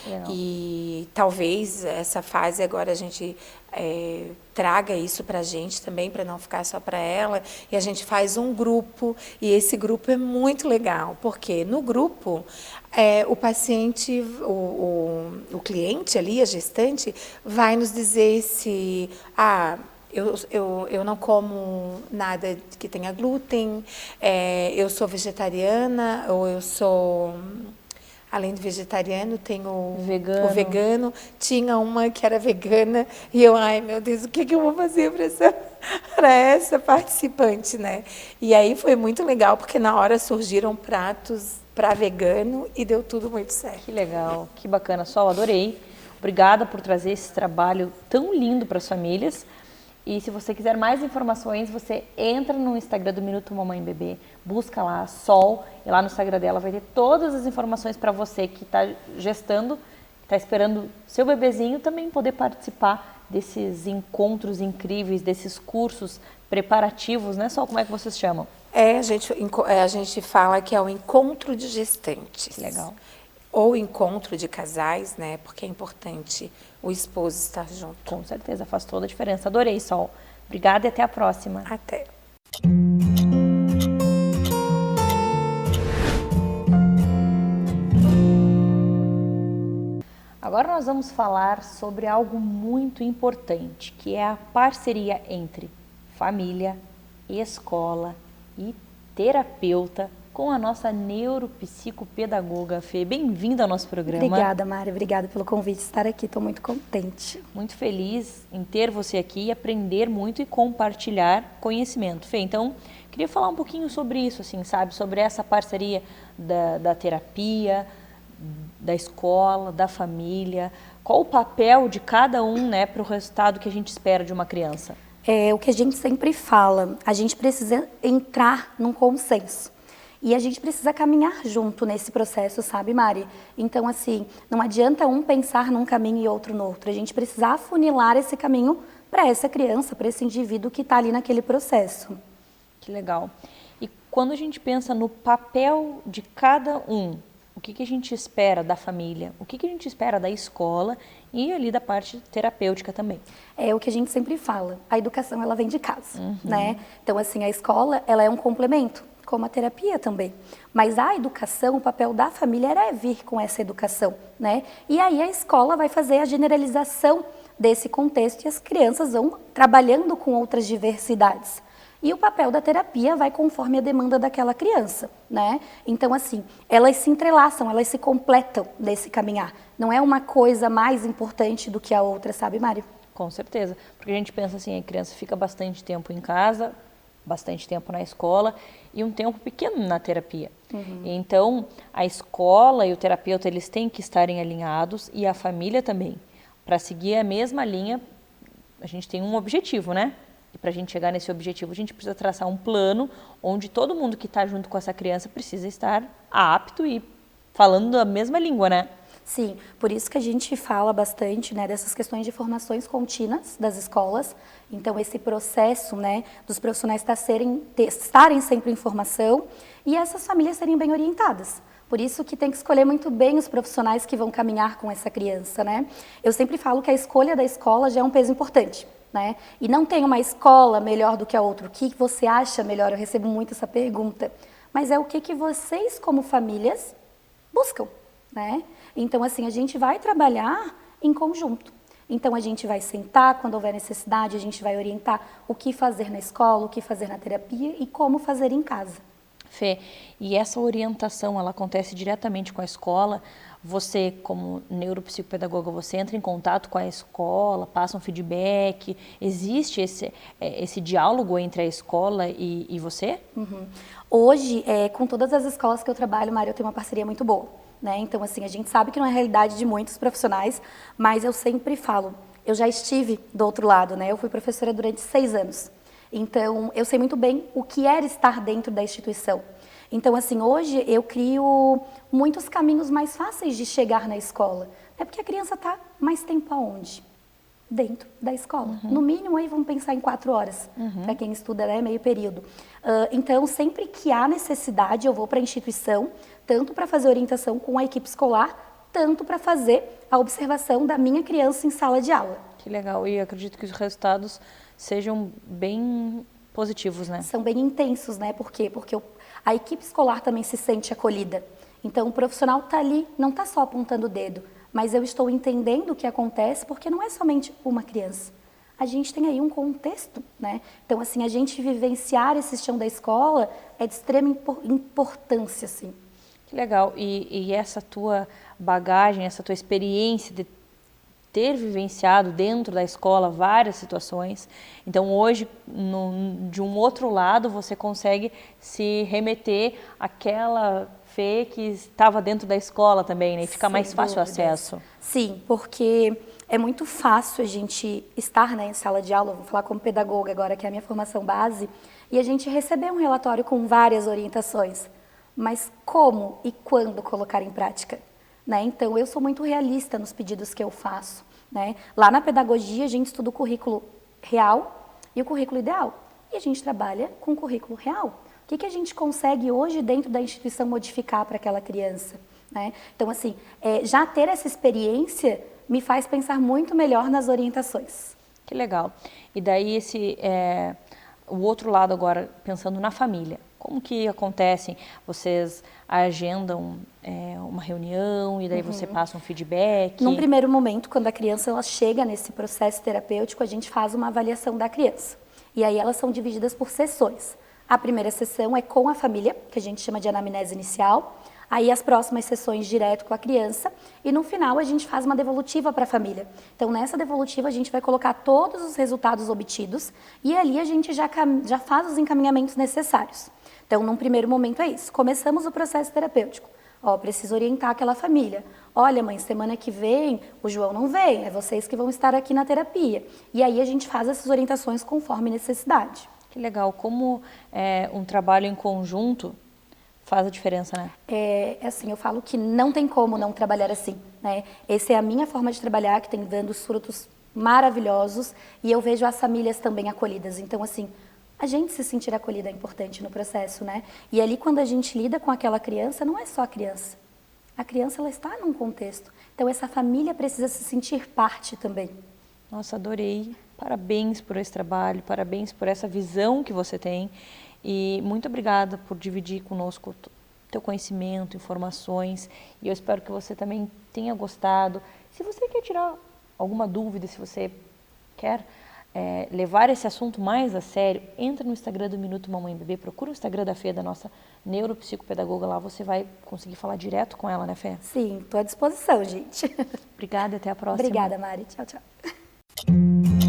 Legal. E talvez essa fase agora a gente traga isso para a gente também, para não ficar só para ela. E a gente faz um grupo, e esse grupo é muito legal, porque no grupo o paciente, o cliente ali, a gestante, vai nos dizer se... Eu não como nada que tenha glúten, eu sou vegetariana, ou eu sou... Além do vegetariano, tem o vegano. Tinha uma que era vegana e eu, ai meu Deus, o que eu vou fazer para essa participante, né? E aí foi muito legal, porque na hora surgiram pratos para vegano e deu tudo muito certo. Que legal, que bacana, Sol, adorei. Obrigada por trazer esse trabalho tão lindo para as famílias. E se você quiser mais informações, você entra no Instagram do Minuto Mamãe e Bebê, busca lá, Sol, e lá no Instagram dela vai ter todas as informações para você que está gestando, está esperando seu bebezinho também poder participar desses encontros incríveis, desses cursos preparativos, né, Sol? Como é que vocês chamam? A gente fala que é o encontro de gestantes. Legal. Ou encontro de casais, né? Porque é importante o esposo estar junto. Com certeza, faz toda a diferença. Adorei, Sol. Obrigada e até a próxima. Até. Agora nós vamos falar sobre algo muito importante, que é a parceria entre família, escola e terapeuta com a nossa neuropsicopedagoga, Fê. Bem-vinda ao nosso programa. Obrigada, Mari. Obrigada pelo convite de estar aqui. Estou muito contente. Muito feliz em ter você aqui e aprender muito e compartilhar conhecimento. Fê, então, queria falar um pouquinho sobre isso, assim, sabe? Sobre essa parceria da terapia, da escola, da família. Qual o papel de cada um, né, para o resultado que a gente espera de uma criança? É o que a gente sempre fala. A gente precisa entrar num consenso. E a gente precisa caminhar junto nesse processo, sabe, Mari? Então, assim, não adianta um pensar num caminho e outro no outro. A gente precisa afunilar esse caminho para essa criança, para esse indivíduo que está ali naquele processo. Que legal. E quando a gente pensa no papel de cada um, o que a gente espera da família? O que a gente espera da escola e ali da parte terapêutica também? É o que a gente sempre fala. A educação, ela vem de casa, né? Então, assim, a escola, ela é um complemento, como a terapia também. Mas a educação, o papel da família era vir com essa educação, né? E aí a escola vai fazer a generalização desse contexto e as crianças vão trabalhando com outras diversidades. E o papel da terapia vai conforme a demanda daquela criança, né? Então, assim, elas se entrelaçam, elas se completam nesse caminhar. Não é uma coisa mais importante do que a outra, sabe, Mari? Com certeza. Porque a gente pensa assim, a criança fica bastante tempo em casa, bastante tempo na escola e um tempo pequeno na terapia. Então, a escola e o terapeuta, eles têm que estarem alinhados e a família também. para seguir a mesma linha, a gente tem um objetivo, né? E para a gente chegar nesse objetivo, a gente precisa traçar um plano onde todo mundo que está junto com essa criança precisa estar apto e falando a mesma língua, né? Sim, por isso que a gente fala bastante, né, dessas questões de formações contínuas das escolas. Então, esse processo, né, dos profissionais estarem sempre em formação e essas famílias serem bem orientadas. Por isso que tem que escolher muito bem os profissionais que vão caminhar com essa criança, né? Eu sempre falo que a escolha da escola já é um peso importante, né? E não tem uma escola melhor do que a outra. O que você acha melhor? Eu recebo muito essa pergunta. Mas é o que vocês, como famílias, buscam, né? Então, assim, a gente vai trabalhar em conjunto. Então, a gente vai sentar quando houver necessidade, a gente vai orientar o que fazer na escola, o que fazer na terapia e como fazer em casa. Fê, e essa orientação, ela acontece diretamente com a escola? Você, como neuropsicopedagoga, você entra em contato com a escola, passa um feedback? Existe esse diálogo entre a escola e você? Uhum. Hoje, com todas as escolas que eu trabalho, Mari, eu tenho uma parceria muito boa, né? Então, assim, a gente sabe que não é a realidade de muitos profissionais, mas eu sempre falo, eu já estive do outro lado, né? Eu fui professora durante 6 anos. Então, eu sei muito bem o que era estar dentro da instituição. Então, assim, hoje eu crio muitos caminhos mais fáceis de chegar na escola. É porque a criança está mais tempo aonde? Dentro da escola. No mínimo, aí vamos pensar em 4 horas, para quem estuda, né, meio período. Então, sempre que há necessidade, eu vou para a instituição, tanto para fazer orientação com a equipe escolar, tanto para fazer a observação da minha criança em sala de aula. Que legal, e acredito que os resultados sejam bem positivos, né? São bem intensos, né? Por quê? Porque a equipe escolar também se sente acolhida. Então, o profissional está ali, não está só apontando o dedo, mas eu estou entendendo o que acontece, porque não é somente uma criança. A gente tem aí um contexto, né? Então, assim, a gente vivenciar esse chão da escola é de extrema importância, assim. Que legal. E essa tua bagagem, essa tua experiência de ter vivenciado dentro da escola várias situações. Então, hoje, de um outro lado, você consegue se remeter àquela Fê que estava dentro da escola também, né? E fica mais fácil o acesso. Sim, porque é muito fácil a gente estar, né, em sala de aula, vou falar como pedagoga agora, que é a minha formação base, e a gente receber um relatório com várias orientações. Mas como e quando colocar em prática? Né? Então, eu sou muito realista nos pedidos que eu faço. Né? Lá na pedagogia, a gente estuda o currículo real e o currículo ideal. E a gente trabalha com o currículo real. O que a gente consegue hoje dentro da instituição modificar para aquela criança? Né? Então, assim, já ter essa experiência me faz pensar muito melhor nas orientações. Que legal. E daí, o outro lado agora, pensando na família. Como que acontecem? Vocês agendam uma reunião e daí você passa um feedback? Num primeiro momento, quando a criança ela chega nesse processo terapêutico, a gente faz uma avaliação da criança. E aí elas são divididas por sessões. A primeira sessão é com a família, que a gente chama de anamnese inicial. Aí as próximas sessões direto com a criança. E no final a gente faz uma devolutiva para a família. Então nessa devolutiva a gente vai colocar todos os resultados obtidos e ali a gente já faz os encaminhamentos necessários. Então, num primeiro momento é isso. Começamos o processo terapêutico. Preciso orientar aquela família. Olha, mãe, semana que vem o João não vem, é vocês que vão estar aqui na terapia. E aí a gente faz essas orientações conforme necessidade. Que legal. Como um trabalho em conjunto faz a diferença, né? Assim, eu falo que não tem como não trabalhar assim, né? Essa é a minha forma de trabalhar, que tem dando os frutos maravilhosos. E eu vejo as famílias também acolhidas. Então, assim, a gente se sentir acolhida é importante no processo, né? E ali, quando a gente lida com aquela criança, não é só a criança. A criança, ela está num contexto. Então, essa família precisa se sentir parte também. Nossa, adorei. Parabéns por esse trabalho, parabéns por essa visão que você tem. E muito obrigada por dividir conosco teu conhecimento, informações. E eu espero que você também tenha gostado. Se você quer tirar alguma dúvida, se você quer levar esse assunto mais a sério, entra no Instagram do Minuto Mamãe Bebê, procura o Instagram da Fê, da nossa neuropsicopedagoga, lá você vai conseguir falar direto com ela, né, Fê? Sim, estou à disposição, gente. Obrigada e até a próxima. Obrigada, Mari. Tchau, tchau.